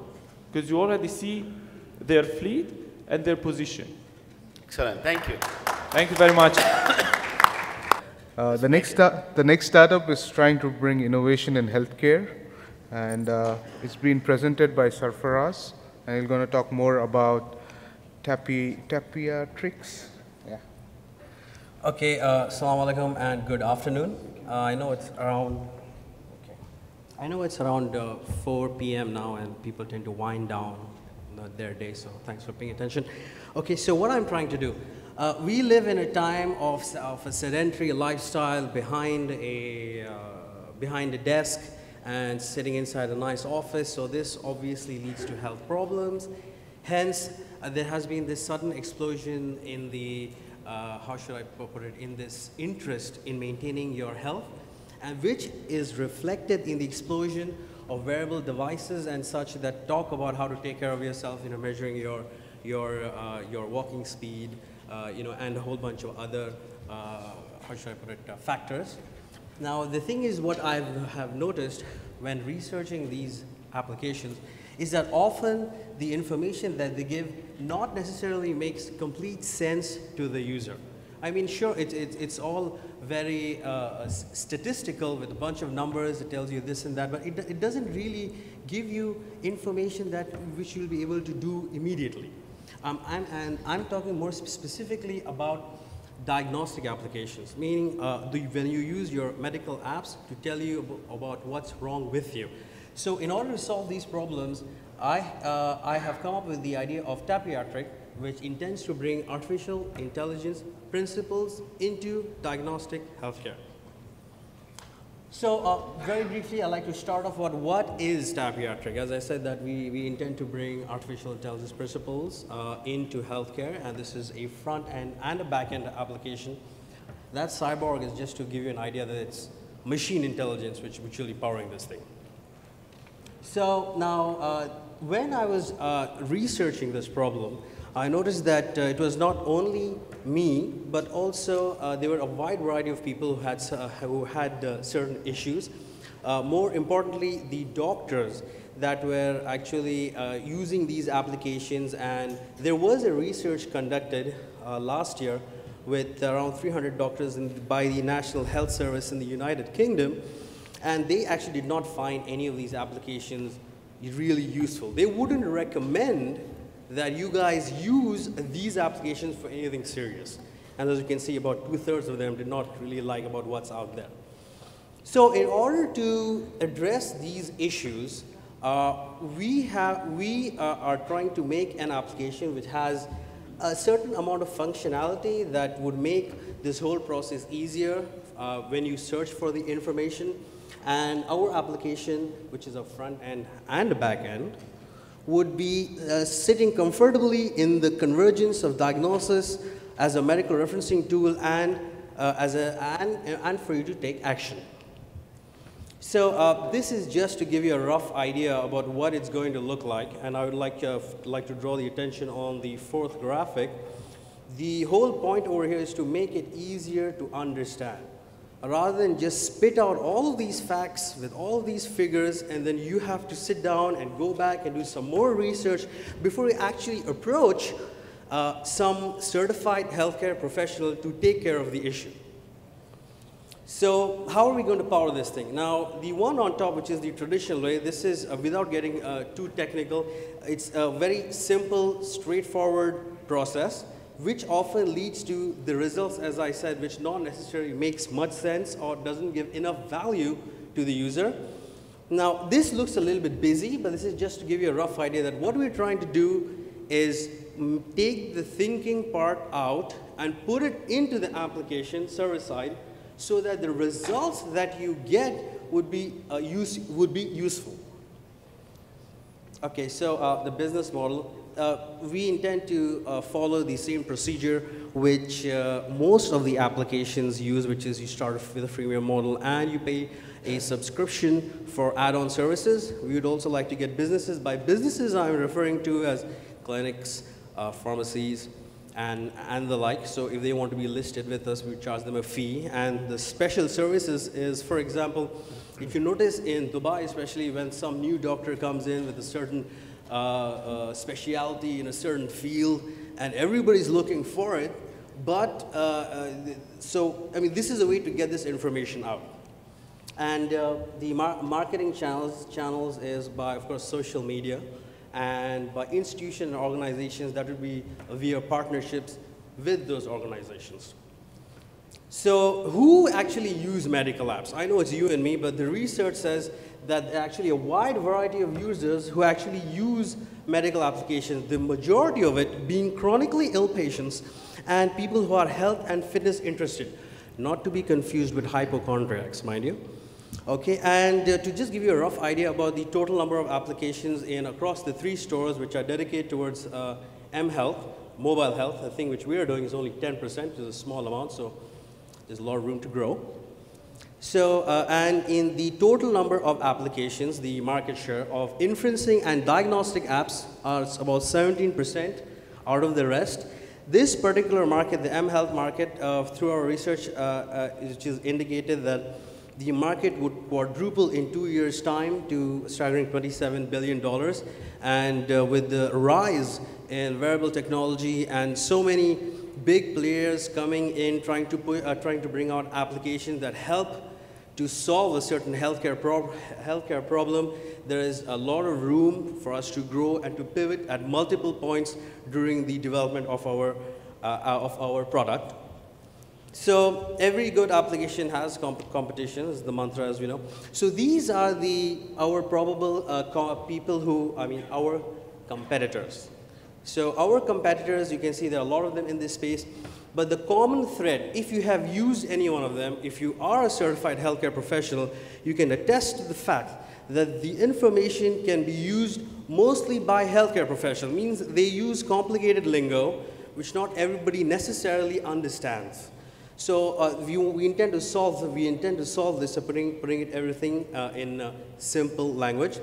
because you already see their fleet and their position. Excellent, thank you. Thank you very much. The next startup is trying to bring innovation in healthcare, and it's been presented by Sarfaraz, and he's going to talk more about Tapiatrix. Yeah. Okay, assalamu alaikum and good afternoon. I know it's around 4 p.m. now, and people tend to wind down their day, so thanks for paying attention. Okay, so what I'm trying to do, we live in a time of a sedentary lifestyle behind a desk and sitting inside a nice office, so this obviously leads to health problems. Hence, there has been this sudden explosion in the, how should I put it, in this interest in maintaining your health, and which is reflected in the explosion of wearable devices and such that talk about how to take care of yourself, you know, measuring your walking speed, you know, and a whole bunch of other, how should I put it, factors. Now, the thing is, what I have noticed when researching these applications is that often the information that they give not necessarily makes complete sense to the user. I mean, sure, it's all very statistical with a bunch of numbers. It tells you this and that, but it doesn't really give you information which you'll be able to do immediately. And I'm talking more specifically about diagnostic applications, meaning when you use your medical apps to tell you about what's wrong with you. So in order to solve these problems, I have come up with the idea of Tapiatrix, which intends to bring artificial intelligence principles into diagnostic healthcare. So very briefly, I'd like to start off with what is Tapiatrix. As I said, that we intend to bring artificial intelligence principles into healthcare, and this is a front end and a back end application. That cyborg is just to give you an idea that it's machine intelligence which is really powering this thing. So now, when I was researching this problem, I noticed that it was not only me, but also there were a wide variety of people who had certain issues. More importantly, the doctors that were actually using these applications, and there was a research conducted last year with around 300 doctors by the National Health Service in the United Kingdom, and they actually did not find any of these applications really useful. They wouldn't recommend that you guys use these applications for anything serious. And as you can see, about 2/3 of them did not really like about what's out there. So in order to address these issues, we are trying to make an application which has a certain amount of functionality that would make this whole process easier when you search for the information. And our application, which is a front end and a back end, would be sitting comfortably in the convergence of diagnosis as a medical referencing tool and, and for you to take action. So this is just to give you a rough idea about what it's going to look like, and I would like to draw the attention on the fourth graphic. The whole point over here is to make it easier to understand. Rather than just spit out all of these facts with all of these figures, and then you have to sit down and go back and do some more research before you actually approach some certified healthcare professional to take care of the issue. So how are we going to power this thing? Now, the one on top, which is the traditional way, this is, without getting too technical, it's a very simple, straightforward process, which often leads to the results, as I said, which not necessarily makes much sense or doesn't give enough value to the user. Now, this looks a little bit busy, but this is just to give you a rough idea that what we're trying to do is take the thinking part out and put it into the application server side so that the results that you get would be useful. Okay, so the business model. We intend to follow the same procedure which most of the applications use, which is you start with a freemium model and you pay a subscription for add-on services. We would also like to get businesses. By businesses, I'm referring to as clinics, pharmacies, and the like. So if they want to be listed with us, we charge them a fee. And the special services is, for example, if you notice in Dubai, especially when some new doctor comes in with a certain specialty in a certain field, and everybody's looking for it. But so, I mean, this is a way to get this information out. And the marketing channels is by, of course, social media, and by institutions and organizations that would be via partnerships with those organizations. So who actually use medical apps? I know it's you and me, but the research says that there are actually a wide variety of users who actually use medical applications, the majority of it being chronically ill patients and people who are health and fitness interested, not to be confused with hypochondriacs, mind you. Okay, and to just give you a rough idea about the total number of applications across the 3 stores which are dedicated towards mHealth, mobile health, a thing which we are doing is only 10%, which is a small amount, so there's a lot of room to grow. So, and in the total number of applications, the market share of inferencing and diagnostic apps are about 17% out of the rest. This particular market, the mHealth market, through our research, which is indicated that the market would quadruple in 2 years' time to a staggering $27 billion. And with the rise in wearable technology and so many big players coming in trying to bring out applications that help to solve a certain healthcare problem, there is a lot of room for us to grow and to pivot at multiple points during the development of our product. So every good application has competition, is the mantra, as we know. So these are our probable people who, our competitors. So our competitors, you can see there are a lot of them in this space, but the common thread, if you have used any one of them, if you are a certified healthcare professional, you can attest to the fact that the information can be used mostly by healthcare professionals. It means they use complicated lingo, which not everybody necessarily understands. So we intend to solve this, putting everything in simple language.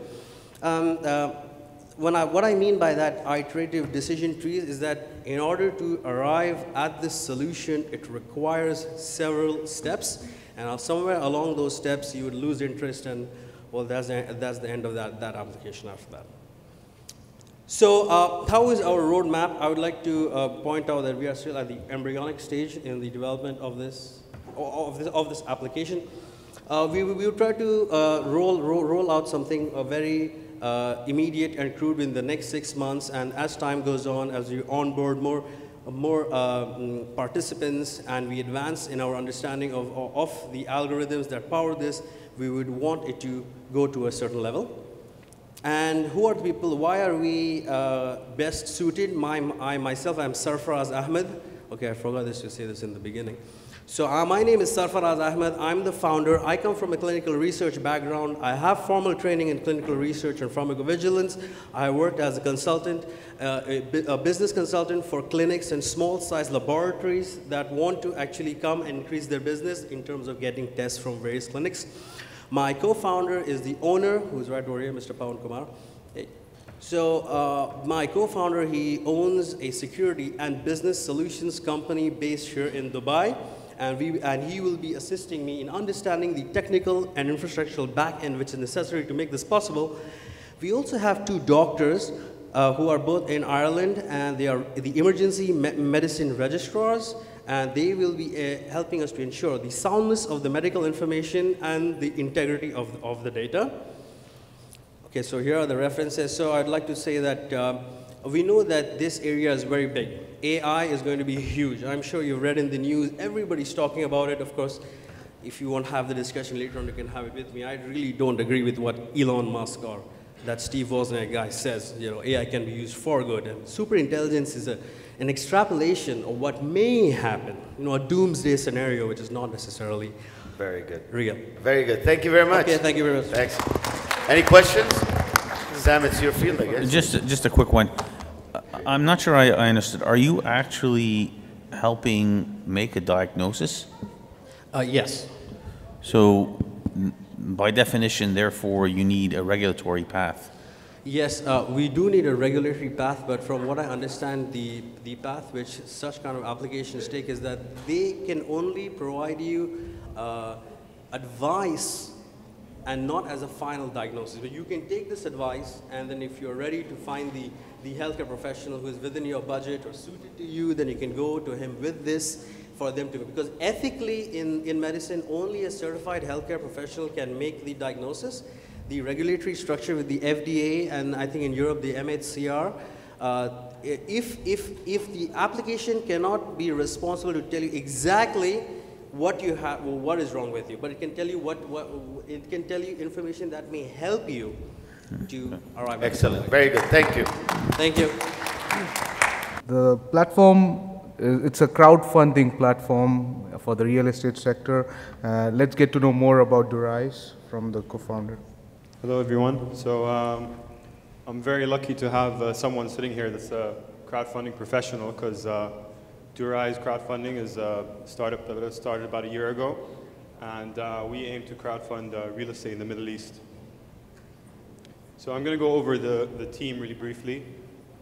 What I mean by that iterative decision trees is that in order to arrive at this solution, it requires several steps, and somewhere along those steps, you would lose interest, and well, that's the end of that application after that. So how is our roadmap? I would like to point out that we are still at the embryonic stage in the development of this application. We will try to roll out something very immediate and crude in the next 6 months, and as time goes on, as we onboard more participants and we advance in our understanding of the algorithms that power this, we would want it to go to a certain level. And who are the people? Why are we best suited? I myself am Sarfaraz Ahmed. Okay, I forgot to say this in the beginning. So my name is Sarfaraz Ahmed. I'm the founder. I come from a clinical research background. I have formal training in clinical research and pharmacovigilance. I worked as a consultant, a business consultant for clinics and small-sized laboratories that want to actually come and increase their business in terms of getting tests from various clinics. My co-founder is the owner, who's right over here, Mr. Pawan Kumar. Hey. So my co-founder, he owns a security and business solutions company based here in Dubai. And he will be assisting me in understanding the technical and infrastructural back-end which is necessary to make this possible. We also have two doctors who are both in Ireland, and they are the emergency medicine registrars, and they will be helping us to ensure the soundness of the medical information and the integrity of the data. Okay, so here are the references. So I'd like to say that we know that this area is very big. AI is going to be huge. I'm sure you've read in the news, everybody's talking about it. Of course, if you want to have the discussion later on, you can have it with me. I really don't agree with what Elon Musk or that Steve Wozniak guy says. You know, AI can be used for good. And superintelligence is an extrapolation of what may happen. You know, a doomsday scenario, which is not necessarily very good. Real. Very good. Thank you very much. Okay, thank you very much. Thanks. Any questions? Sam, it's your field, I guess. Just a quick one. I'm not sure I understood. Are you actually helping make a diagnosis? Yes. So, by definition, therefore, you need a regulatory path. Yes, we do need a regulatory path, but from what I understand, the path which such kind of applications take is that they can only provide you advice and not as a final diagnosis. But you can take this advice, and then if you're ready to find the healthcare professional who is within your budget or suited to you, then you can go to him with this for them to, because ethically in medicine, only a certified healthcare professional can make the diagnosis. The regulatory structure with the FDA and I think in Europe the MHCR, if the application cannot be responsible to tell you exactly what you have, what is wrong with you, but it can tell you it can tell you information that may help you to arrive. Excellent, very good, thank you. Thank you. The platform, it's a crowdfunding platform for the real estate sector. Let's get to know more about Durais from the co-founder. Hello everyone. So I'm very lucky to have someone sitting here that's a crowdfunding professional, because Durais crowdfunding is a startup that was started about a year ago, and we aim to crowdfund real estate in the Middle East. So I'm going to go over the team really briefly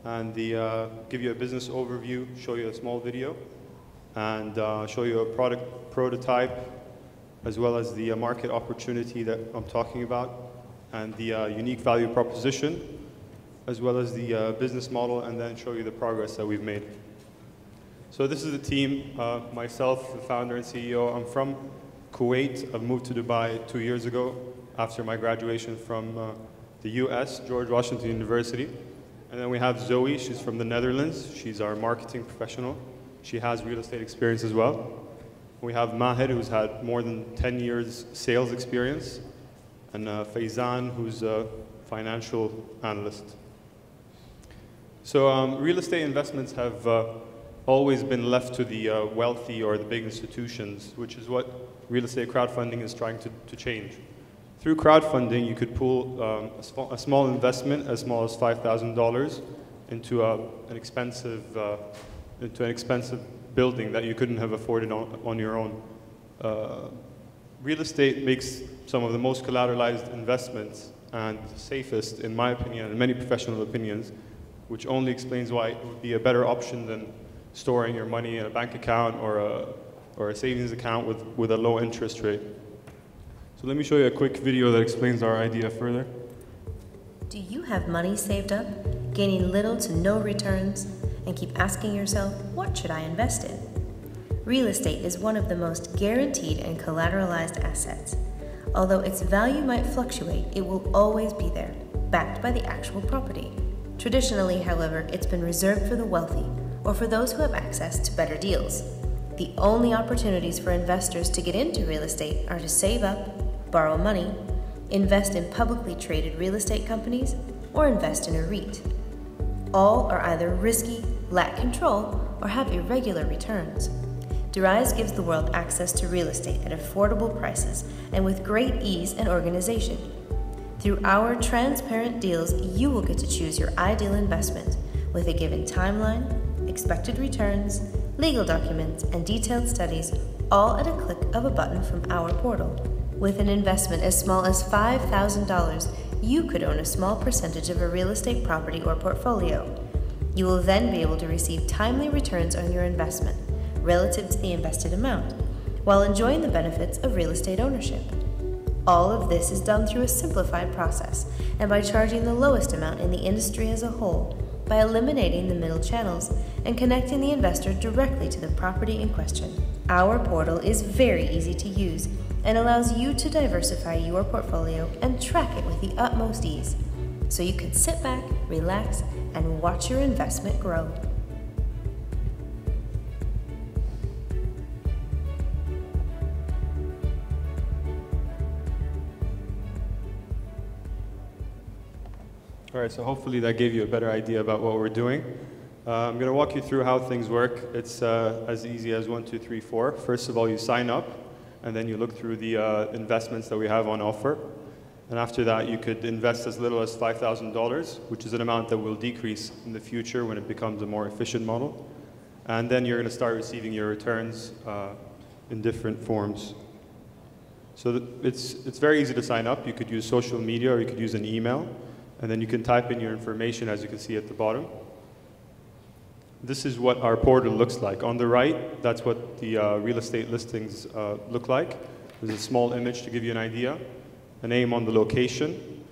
and give you a business overview, show you a small video, and show you a product prototype, as well as the market opportunity that I'm talking about, and the unique value proposition, as well as the business model, and then show you the progress that we've made. So this is the team, myself, the founder and CEO. I'm from Kuwait. I've moved to Dubai 2 years ago after my graduation from the US, George Washington University. And then we have Zoe, she's from the Netherlands. She's our marketing professional. She has real estate experience as well. We have Maher, who's had more than 10 years sales experience, and Faizan, who's a financial analyst. So real estate investments have always been left to the wealthy or the big institutions, which is what real estate crowdfunding is trying to change. Through crowdfunding, you could pool a small investment as small as $5,000 into an expensive building that you couldn't have afforded on your own. Real estate makes some of the most collateralized investments and safest, in my opinion, and many professional opinions, which only explains why it would be a better option than storing your money in a bank account or a savings account with a low interest rate. So let me show you a quick video that explains our idea further. Do you have money saved up, gaining little to no returns, and keep asking yourself, what should I invest in? Real estate is one of the most guaranteed and collateralized assets. Although its value might fluctuate, it will always be there, backed by the actual property. Traditionally, however, it's been reserved for the wealthy or for those who have access to better deals. The only opportunities for investors to get into real estate are to save up, borrow money, invest in publicly traded real estate companies, or invest in a REIT. All are either risky, lack control, or have irregular returns. Derize gives the world access to real estate at affordable prices and with great ease and organization. Through our transparent deals, you will get to choose your ideal investment with a given timeline, expected returns, legal documents, and detailed studies, all at a click of a button from our portal. With an investment as small as $5,000, you could own a small percentage of a real estate property or portfolio. You will then be able to receive timely returns on your investment relative to the invested amount, while enjoying the benefits of real estate ownership. All of this is done through a simplified process and by charging the lowest amount in the industry as a whole, by eliminating the middle channels and connecting the investor directly to the property in question. Our portal is very easy to use and allows you to diversify your portfolio and track it with the utmost ease, so you can sit back, relax, and watch your investment grow. All right, so hopefully that gave you a better idea about what we're doing. I'm going to walk you through how things work. It's as easy as 1, 2, 3, 4. First of all, you sign up, and then you look through the investments that we have on offer. And after that, you could invest as little as $5,000, which is an amount that will decrease in the future when it becomes a more efficient model. And then you're going to start receiving your returns in different forms. So it's very easy to sign up. You could use social media, or you could use an email. And then you can type in your information, as you can see at the bottom. This is what our portal looks like. On the right, that's what the real estate listings look like. There's a small image to give you an idea, a name on the location.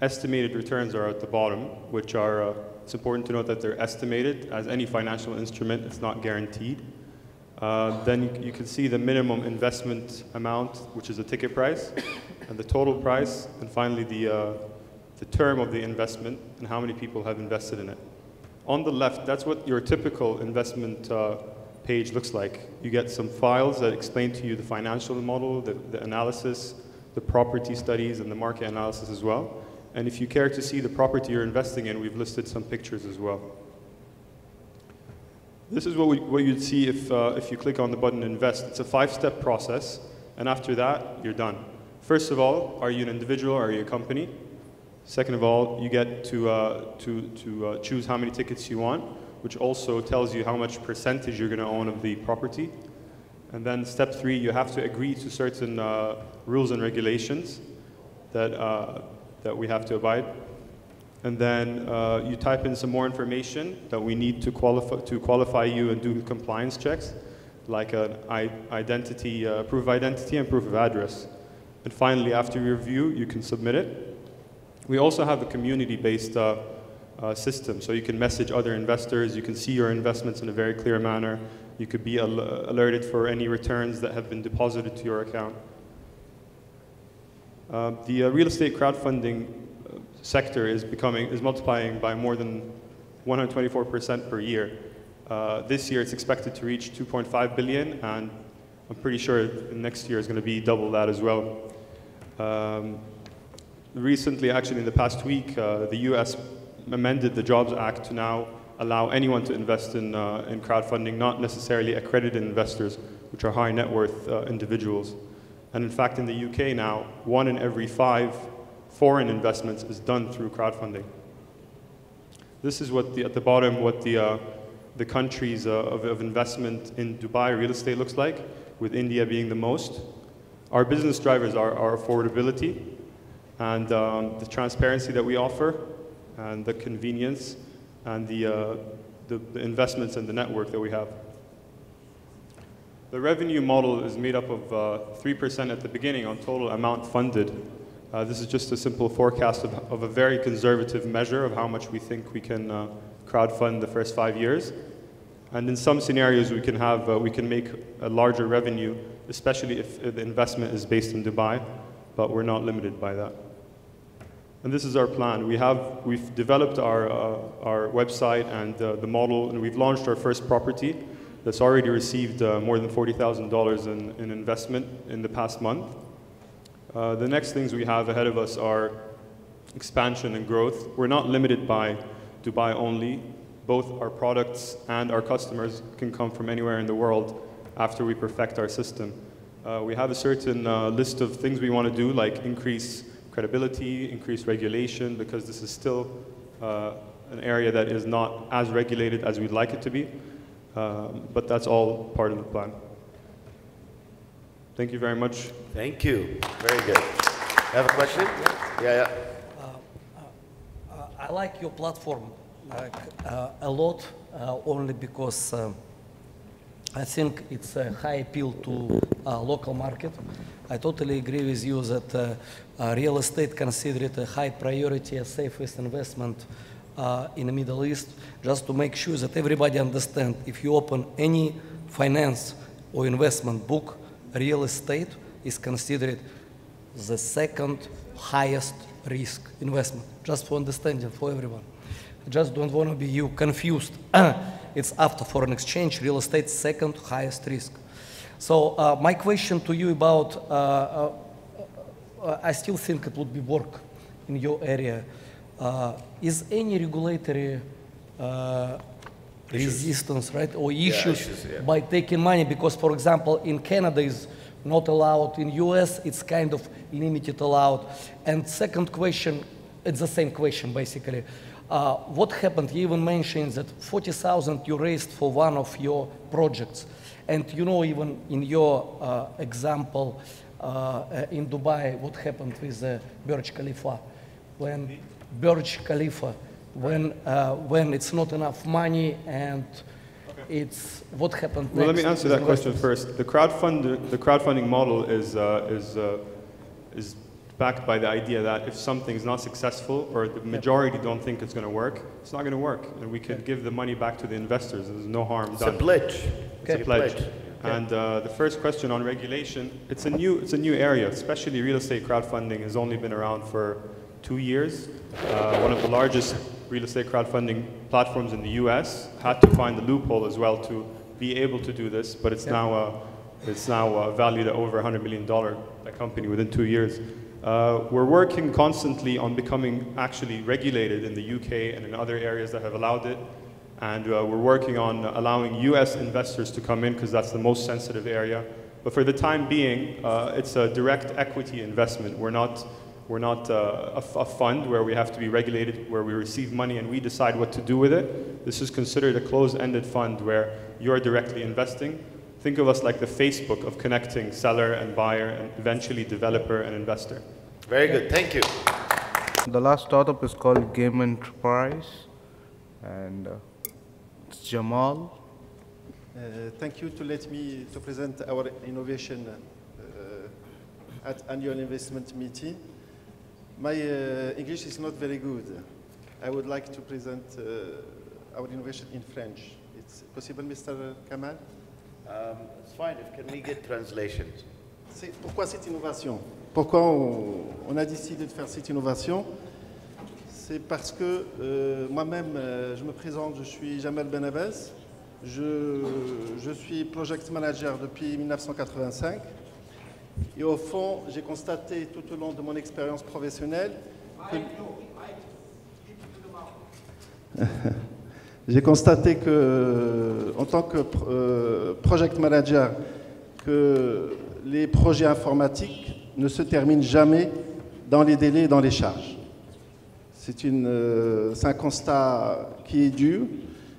Estimated returns are at the bottom, which are, it's important to note that they're estimated. As any financial instrument, it's not guaranteed. Then you can see the minimum investment amount, which is the ticket price, and the total price, and finally the term of the investment and how many people have invested in it. On the left, that's what your typical investment page looks like. You get some files that explain to you the financial model, the analysis, the property studies, and the market analysis as well. And if you care to see the property you're investing in, we've listed some pictures as well. This is what you'd see if you click on the button Invest. It's a 5-step process, and after that, you're done. First of all, are you an individual or are you a company? Second of all, you get to choose how many tickets you want, which also tells you how much percentage you're going to own of the property. And then step 3, you have to agree to certain rules and regulations that we have to abide. And then you type in some more information that we need to qualify you and do compliance checks, like an identity, proof of identity and proof of address. And finally, after review, you can submit it. We also have a community-based system, so you can message other investors, you can see your investments in a very clear manner, you could be alerted for any returns that have been deposited to your account. The real estate crowdfunding sector is multiplying by more than 124% per year. This year it's expected to reach 2.5 billion, and I'm pretty sure next year is going to be double that as well. Recently, actually in the past week, the US amended the Jobs Act to now allow anyone to invest in crowdfunding, not necessarily accredited investors, which are high net worth individuals. And in fact, in the UK now, 1 in every 5 foreign investments is done through crowdfunding. This is what at the bottom, what the countries of investment in Dubai real estate looks like, with India being the most. Our business drivers are affordability, and the transparency that we offer, and the convenience, and the investments and the network that we have. The revenue model is made up of 3% at the beginning on total amount funded. This is just a simple forecast of a very conservative measure of how much we think we can crowdfund the first 5 years. And in some scenarios, we can make a larger revenue, especially if the investment is based in Dubai, but we're not limited by that. And this is our plan. We've developed our website and the model, and we've launched our first property that's already received more than $40,000 in investment in the past month. The next things we have ahead of us are expansion and growth. We're not limited by Dubai only. Both our products and our customers can come from anywhere in the world, after we perfect our system. We have a certain list of things we want to do, like increase credibility, increase regulation, because this is still an area that is not as regulated as we'd like it to be. But that's all part of the plan. Thank you very much. Thank you. Very good. Have a question? Yeah. I like your platform a lot, only because I think it's a high appeal to local market. I totally agree with you that real estate considered a high priority, a safest investment in the Middle East, just to make sure that everybody understands if you open any finance or investment book, real estate is considered the second highest risk investment, just for understanding for everyone. I just don't want to be you confused. It's after foreign exchange, real estate second highest risk. So my question to you about, I still think it would be work in your area. Is any regulatory resistance, right, or issues by taking money? Because, for example, in Canada is not allowed, in US it's kind of limited allowed. And second question, it's the same question basically. What happened? You even mentioned that 40,000 you raised for one of your projects. And you know, even in your example in Dubai, what happened with Burj Khalifa? When Burj Khalifa, when it's not enough money and it's what happened next? Well, let me answer that question first. The crowdfunding model is backed by the idea that if something is not successful or the majority don't think it's going to work, it's not going to work. And we can give the money back to the investors. There's no harm done. It's a pledge. It's a pledge. And the first question on regulation, it's a new area, especially real estate crowdfunding has only been around for 2 years. One of the largest real estate crowdfunding platforms in the US had to find the loophole as well to be able to do this, but it's now valued at over $100 million, a company within 2 years. We're working constantly on becoming actually regulated in the UK and in other areas that have allowed it. And we're working on allowing US investors to come in because that's the most sensitive area. But for the time being, it's a direct equity investment. We're not a fund where we have to be regulated, where we receive money and we decide what to do with it. This is considered a closed-ended fund where you're directly investing. Think of us like the Facebook of connecting seller and buyer and eventually developer and investor. Very good, thank you. The last startup is called Game Enterprise, and it's Jamal. Thank you to let me to present our innovation at annual investment meeting. My English is not very good. I would like to present our innovation in French. It's possible, Mr. Kamal? It's fine. Can we get translations? Pourquoi cette innovation? Pourquoi on a décidé de faire cette innovation? C'est parce que moi-même, je me présente, je suis Jamel Benabès. Je suis project manager depuis 1985. Et au fond, j'ai constaté tout au long de mon expérience professionnelle que... J'ai constaté que, en tant que project manager, que les projets informatiques ne se terminent jamais dans les délais et dans les charges. C'est un constat qui est dû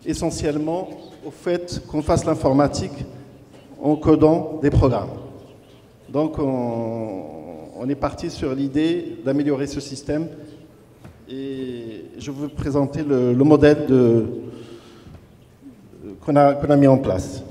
essentiellement au fait qu'on fasse l'informatique en codant des programmes. Donc on est parti sur l'idée d'améliorer ce système et je veux présenter le modèle qu'on a mis en place.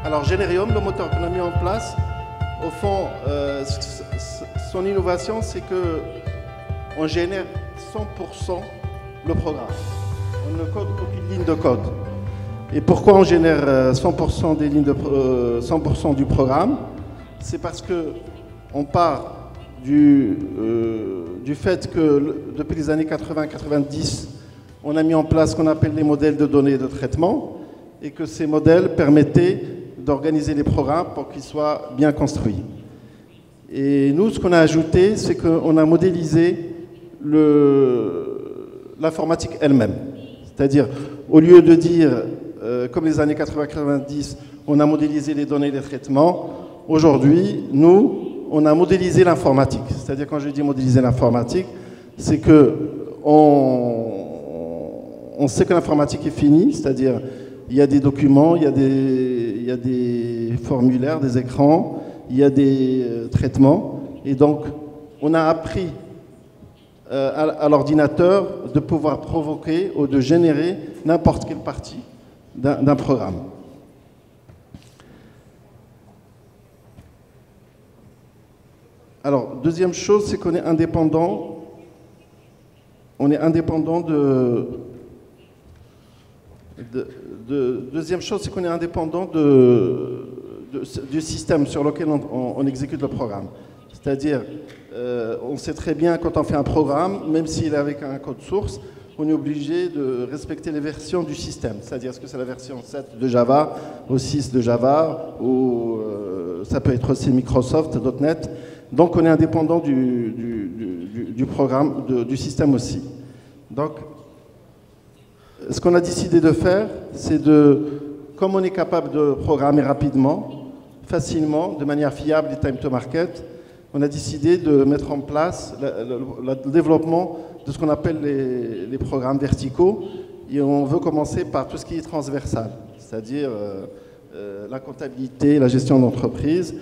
Alors Generium, le moteur qu'on a mis en place, au fond, son innovation, c'est qu'on génère 100% le programme. On ne code aucune ligne de code. Et pourquoi on génère 100% des lignes 100% du programme? C'est parce qu'on part du fait que depuis les années 80-90, on a mis en place ce qu'on appelle les modèles de données de traitement, et que ces modèles permettaient d'organiser les programmes pour qu'ils soient bien construits. Et nous, ce qu'on a ajouté, c'est qu'on a modélisé l'informatique elle-même. C'est-à-dire, au lieu de dire, comme les années 80-90, on a modélisé les données des traitements, aujourd'hui, nous, on a modélisé l'informatique. C'est-à-dire, quand je dis modéliser l'informatique, c'est que on sait que l'informatique est finie, c'est-à-dire il y a des documents, il y a des formulaires, des écrans, il y a des traitements, et donc on a appris à l'ordinateur de pouvoir provoquer ou de générer n'importe quelle partie d'un programme. Alors, deuxième chose, c'est qu'on est indépendant. On est indépendant deuxième chose, c'est qu'on est indépendant du système sur lequel on exécute le programme. C'est-à-dire, on sait très bien quand on fait un programme, même s'il est avec un code source, on est obligé de respecter les versions du système. C'est-à-dire, est-ce que c'est la version 7 de Java, ou 6 de Java, ou ça peut être aussi Microsoft, .NET. Donc, on est indépendant du programme, du système aussi. Donc, ce qu'on a décidé de faire, c'est comme on est capable de programmer rapidement, facilement, de manière fiable et time to market, on a décidé de mettre en place le développement de ce qu'on appelle les programmes verticaux. Et on veut commencer par tout ce qui est transversal, c'est-à-dire la comptabilité, la gestion d'entreprise.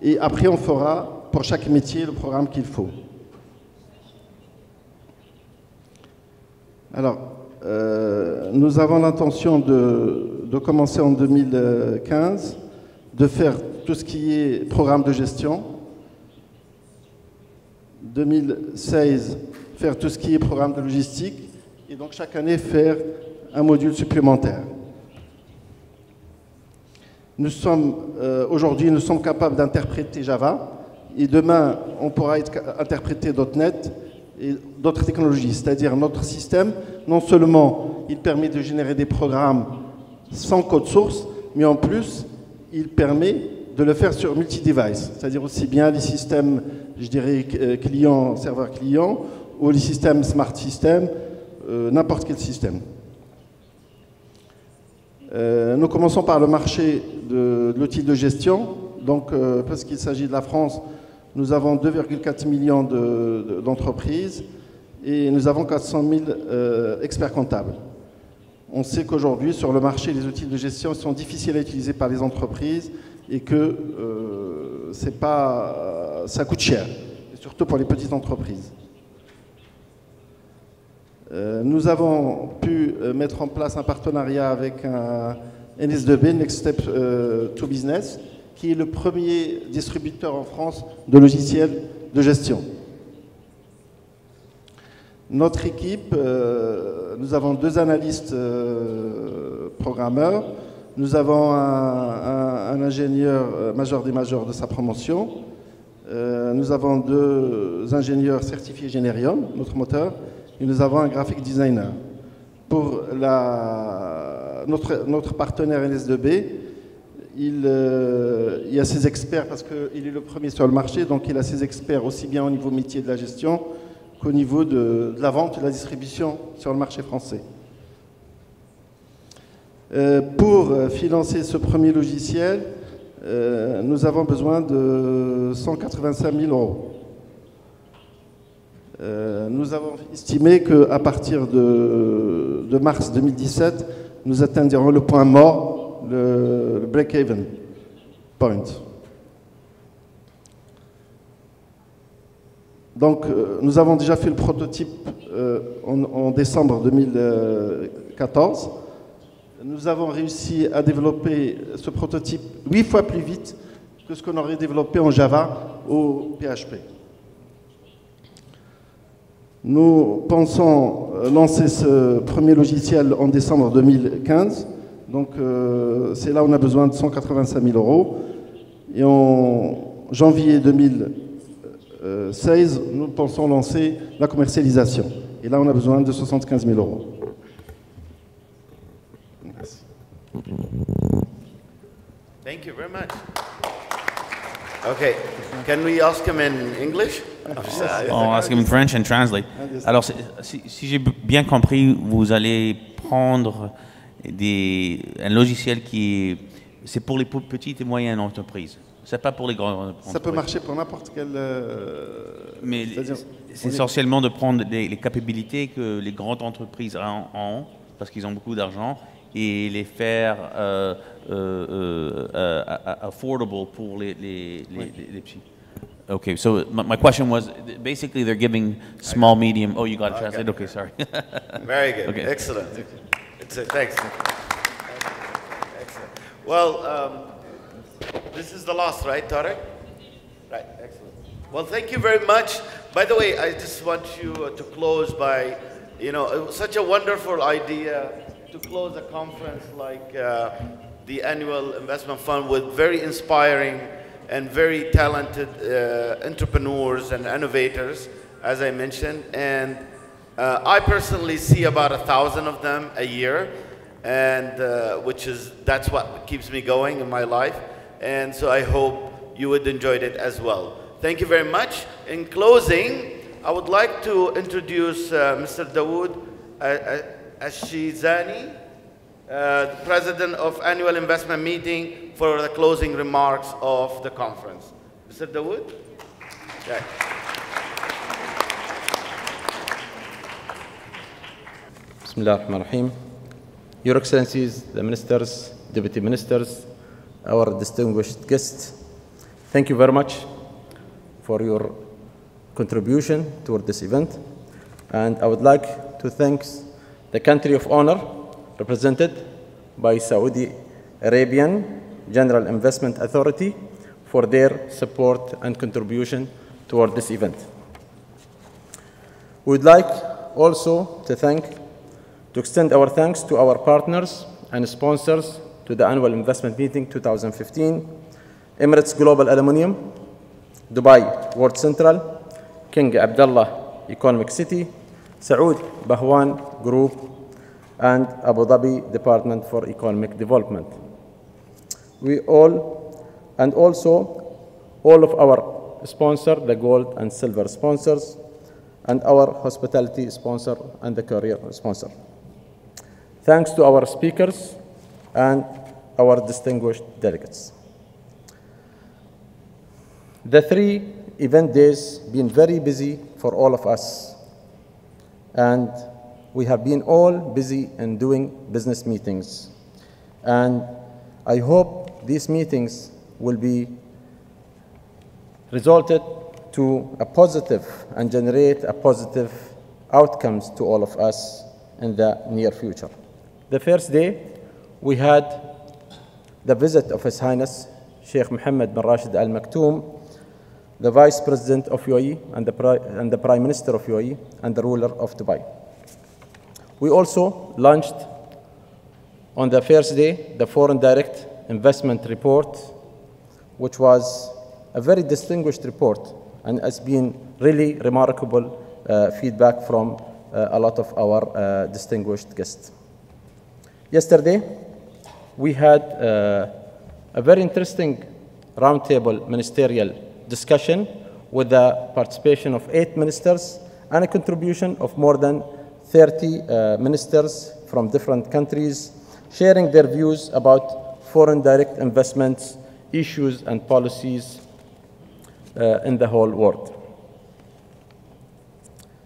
Et après, on fera pour chaque métier le programme qu'il faut. Alors, nous avons l'intention de commencer en 2015, de faire tout ce qui est programme de gestion. 2016, faire tout ce qui est programme de logistique. Et donc, chaque année, faire un module supplémentaire. Aujourd'hui, nous sommes capables d'interpréter Java. Et demain, on pourra interpréter .NET et d'autres technologies. C'est-à-dire, notre système, non seulement il permet de générer des programmes sans code source, mais en plus, il permet de le faire sur multi-device. C'est-à-dire aussi bien les systèmes, je dirais, serveur-client, ou les systèmes smart system, n'importe quel système. Nous commençons par le marché de l'outil de gestion. Donc, parce qu'il s'agit de la France, nous avons 2,4 millions d'entreprises et nous avons 400 000 experts comptables. On sait qu'aujourd'hui, sur le marché, les outils de gestion sont difficiles à utiliser par les entreprises et que ça coûte cher, et surtout pour les petites entreprises. Nous avons pu mettre en place un partenariat avec un NS2B, Next Step to Business, qui est le premier distributeur en France de logiciels de gestion. Notre équipe, nous avons 2 analystes programmeurs, nous avons un ingénieur major des majors de sa promotion, nous avons 2 ingénieurs certifiés Generium, notre moteur, et nous avons un graphic designer. Pour notre partenaire NS2B, il y a ses experts parce qu'il est le premier sur le marché, donc il a ses experts aussi bien au niveau métier de la gestion qu'au niveau de la vente et de la distribution sur le marché français. Pour financer ce premier logiciel, nous avons besoin de 185 000 €. Nous avons estimé qu'à partir de mars 2017, nous atteindrons le point mort, le break-even point. Donc, nous avons déjà fait le prototype en décembre 2014. Nous avons réussi à développer ce prototype 8 fois plus vite que ce qu'on aurait développé en Java ou PHP. Nous pensons lancer ce premier logiciel en décembre 2015. Donc, c'est là où on a besoin de 185 000 €. Et en janvier 2016, nous pensons lancer la commercialisation. Et là, on a besoin de 75 000 €. Thank you very much. Okay, can we ask him in English? On ask him in French and translate. Alors, si j'ai bien compris, vous allez prendre un logiciel c'est pour les petites et moyennes entreprises. C'est pas pour les grandes entreprises. Ça peut marcher pour n'importe quel. Mais c'est essentiellement de prendre les capacités que les grandes entreprises ont, parce qu'ils ont beaucoup d'argent, et les faire affordable pour les petits. Okay, so my question was, basically they're giving small, medium. Oh, you got to translate. Okay, sorry. Very good. Okay. Excellent. Thanks. Excellent. Well, this is the last, right, Tarek? Right. Excellent. Well, thank you very much. By the way, I just want you to close by, it was such a wonderful idea to close a conference like the Annual Investment Fund with very inspiring and very talented entrepreneurs and innovators, as I mentioned. And I personally see about 1,000 of them a year, and that's what keeps me going in my life. And so I hope you would enjoy it as well. Thank you very much. In closing, I would like to introduce Mr. Dawood Ashizani, President of Annual Investment Meeting, for the closing remarks of the conference. Mr. Dawood? Yeah. Bismillah ar-Rahman ar-Rahim. Your Excellencies, the Ministers, Deputy Ministers, our distinguished guests, thank you very much for your contribution toward this event. And I would like to thank the country of honor represented by Saudi Arabian General Investment Authority for their support and contribution toward this event. We would like also to extend our thanks to our partners and sponsors to the Annual Investment Meeting 2015, Emirates Global Aluminium, Dubai World Central, King Abdullah Economic City, Saud Bahwan Group, and Abu Dhabi Department for Economic Development. Also all of our sponsors, the gold and silver sponsors, and our hospitality sponsor and the career sponsor. Thanks to our speakers and our distinguished delegates. The 3 event days have been very busy for all of us, and we have been all busy in doing business meetings. And I hope these meetings will be resulted to a positive and generate a positive outcomes to all of us in the near future. The first day, we had the visit of His Highness Sheikh Mohammed bin Rashid Al Maktoum, the Vice President of UAE and the Prime Minister of UAE and the ruler of Dubai. We also launched on the first day the Foreign Direct Investment Report, which was a very distinguished report and has been really remarkable feedback from a lot of our distinguished guests. Yesterday, we had a very interesting roundtable ministerial discussion with the participation of 8 ministers and a contribution of more than 30 ministers from different countries, sharing their views about foreign direct investments, issues and policies in the whole world.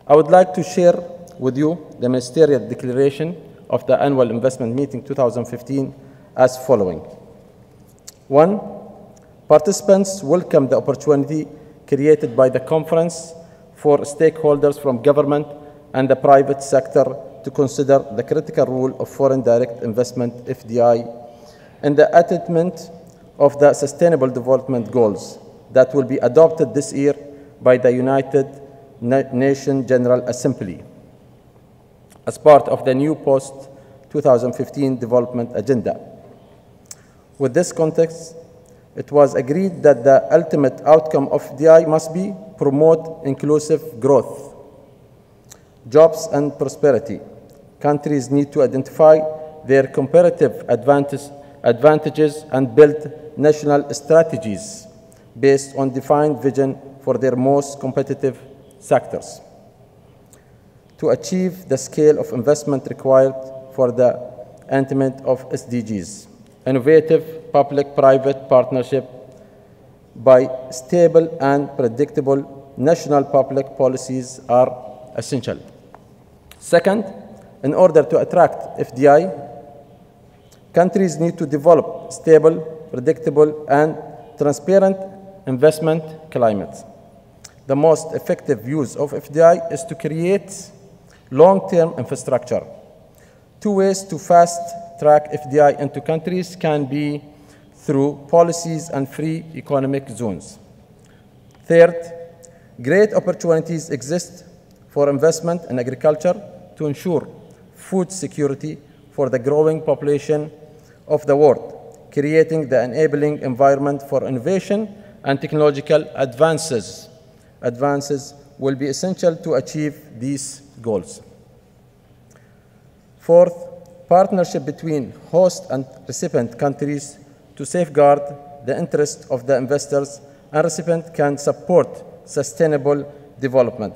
I would like to share with you the ministerial declaration of the Annual Investment Meeting 2015 as following. 1, participants welcome the opportunity created by the conference for stakeholders from government and the private sector to consider the critical role of foreign direct investment, FDI, in the attainment of the Sustainable Development Goals that will be adopted this year by the United Nations General Assembly as part of the new post-2015 development agenda. With this context, it was agreed that the ultimate outcome of FDI must be promote inclusive growth, jobs and prosperity. Countries need to identify their comparative advantages and build national strategies based on defined vision for their most competitive sectors to achieve the scale of investment required for the attainment of SDGs. Innovative public-private partnership by stable and predictable national public policies are essential. Second, in order to attract FDI, countries need to develop stable, predictable, and transparent investment climates. The most effective use of FDI is to create long-term infrastructure. Two ways to fast-track FDI into countries can be through policies and free economic zones. Third, great opportunities exist for investment in agriculture to ensure food security for the growing population of the world, creating the enabling environment for innovation and technological advances. Advances will be essential to achieve these goals. Fourth, partnership between host and recipient countries to safeguard the interests of the investors and recipient can support sustainable development.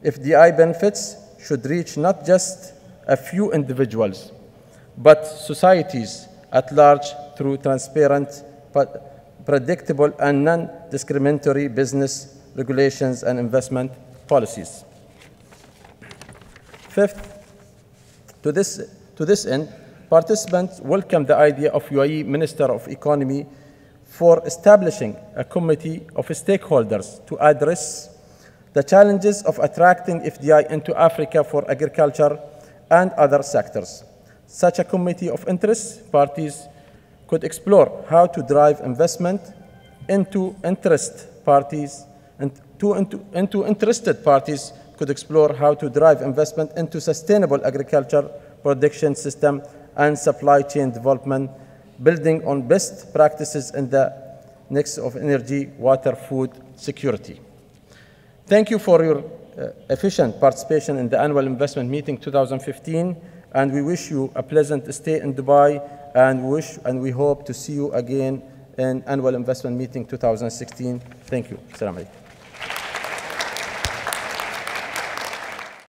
FDI benefits should reach not just a few individuals, but societies at large through transparent, predictable, and non-discriminatory business regulations and investment policies. Fifth, to this end, participants welcome the idea of UAE Minister of Economy for establishing a committee of stakeholders to address the challenges of attracting FDI into Africa for agriculture and other sectors. Such a committee of interest parties could explore how to drive investment into interested parties could explore how to drive investment into sustainable agriculture production system and supply chain development, building on best practices in the nexus of energy, water, food security. Thank you for your efficient participation in the Annual Investment Meeting 2015, and we wish you a pleasant stay in Dubai, and we hope to see you again in Annual Investment Meeting 2016. Thank you. Assalamu alaikum.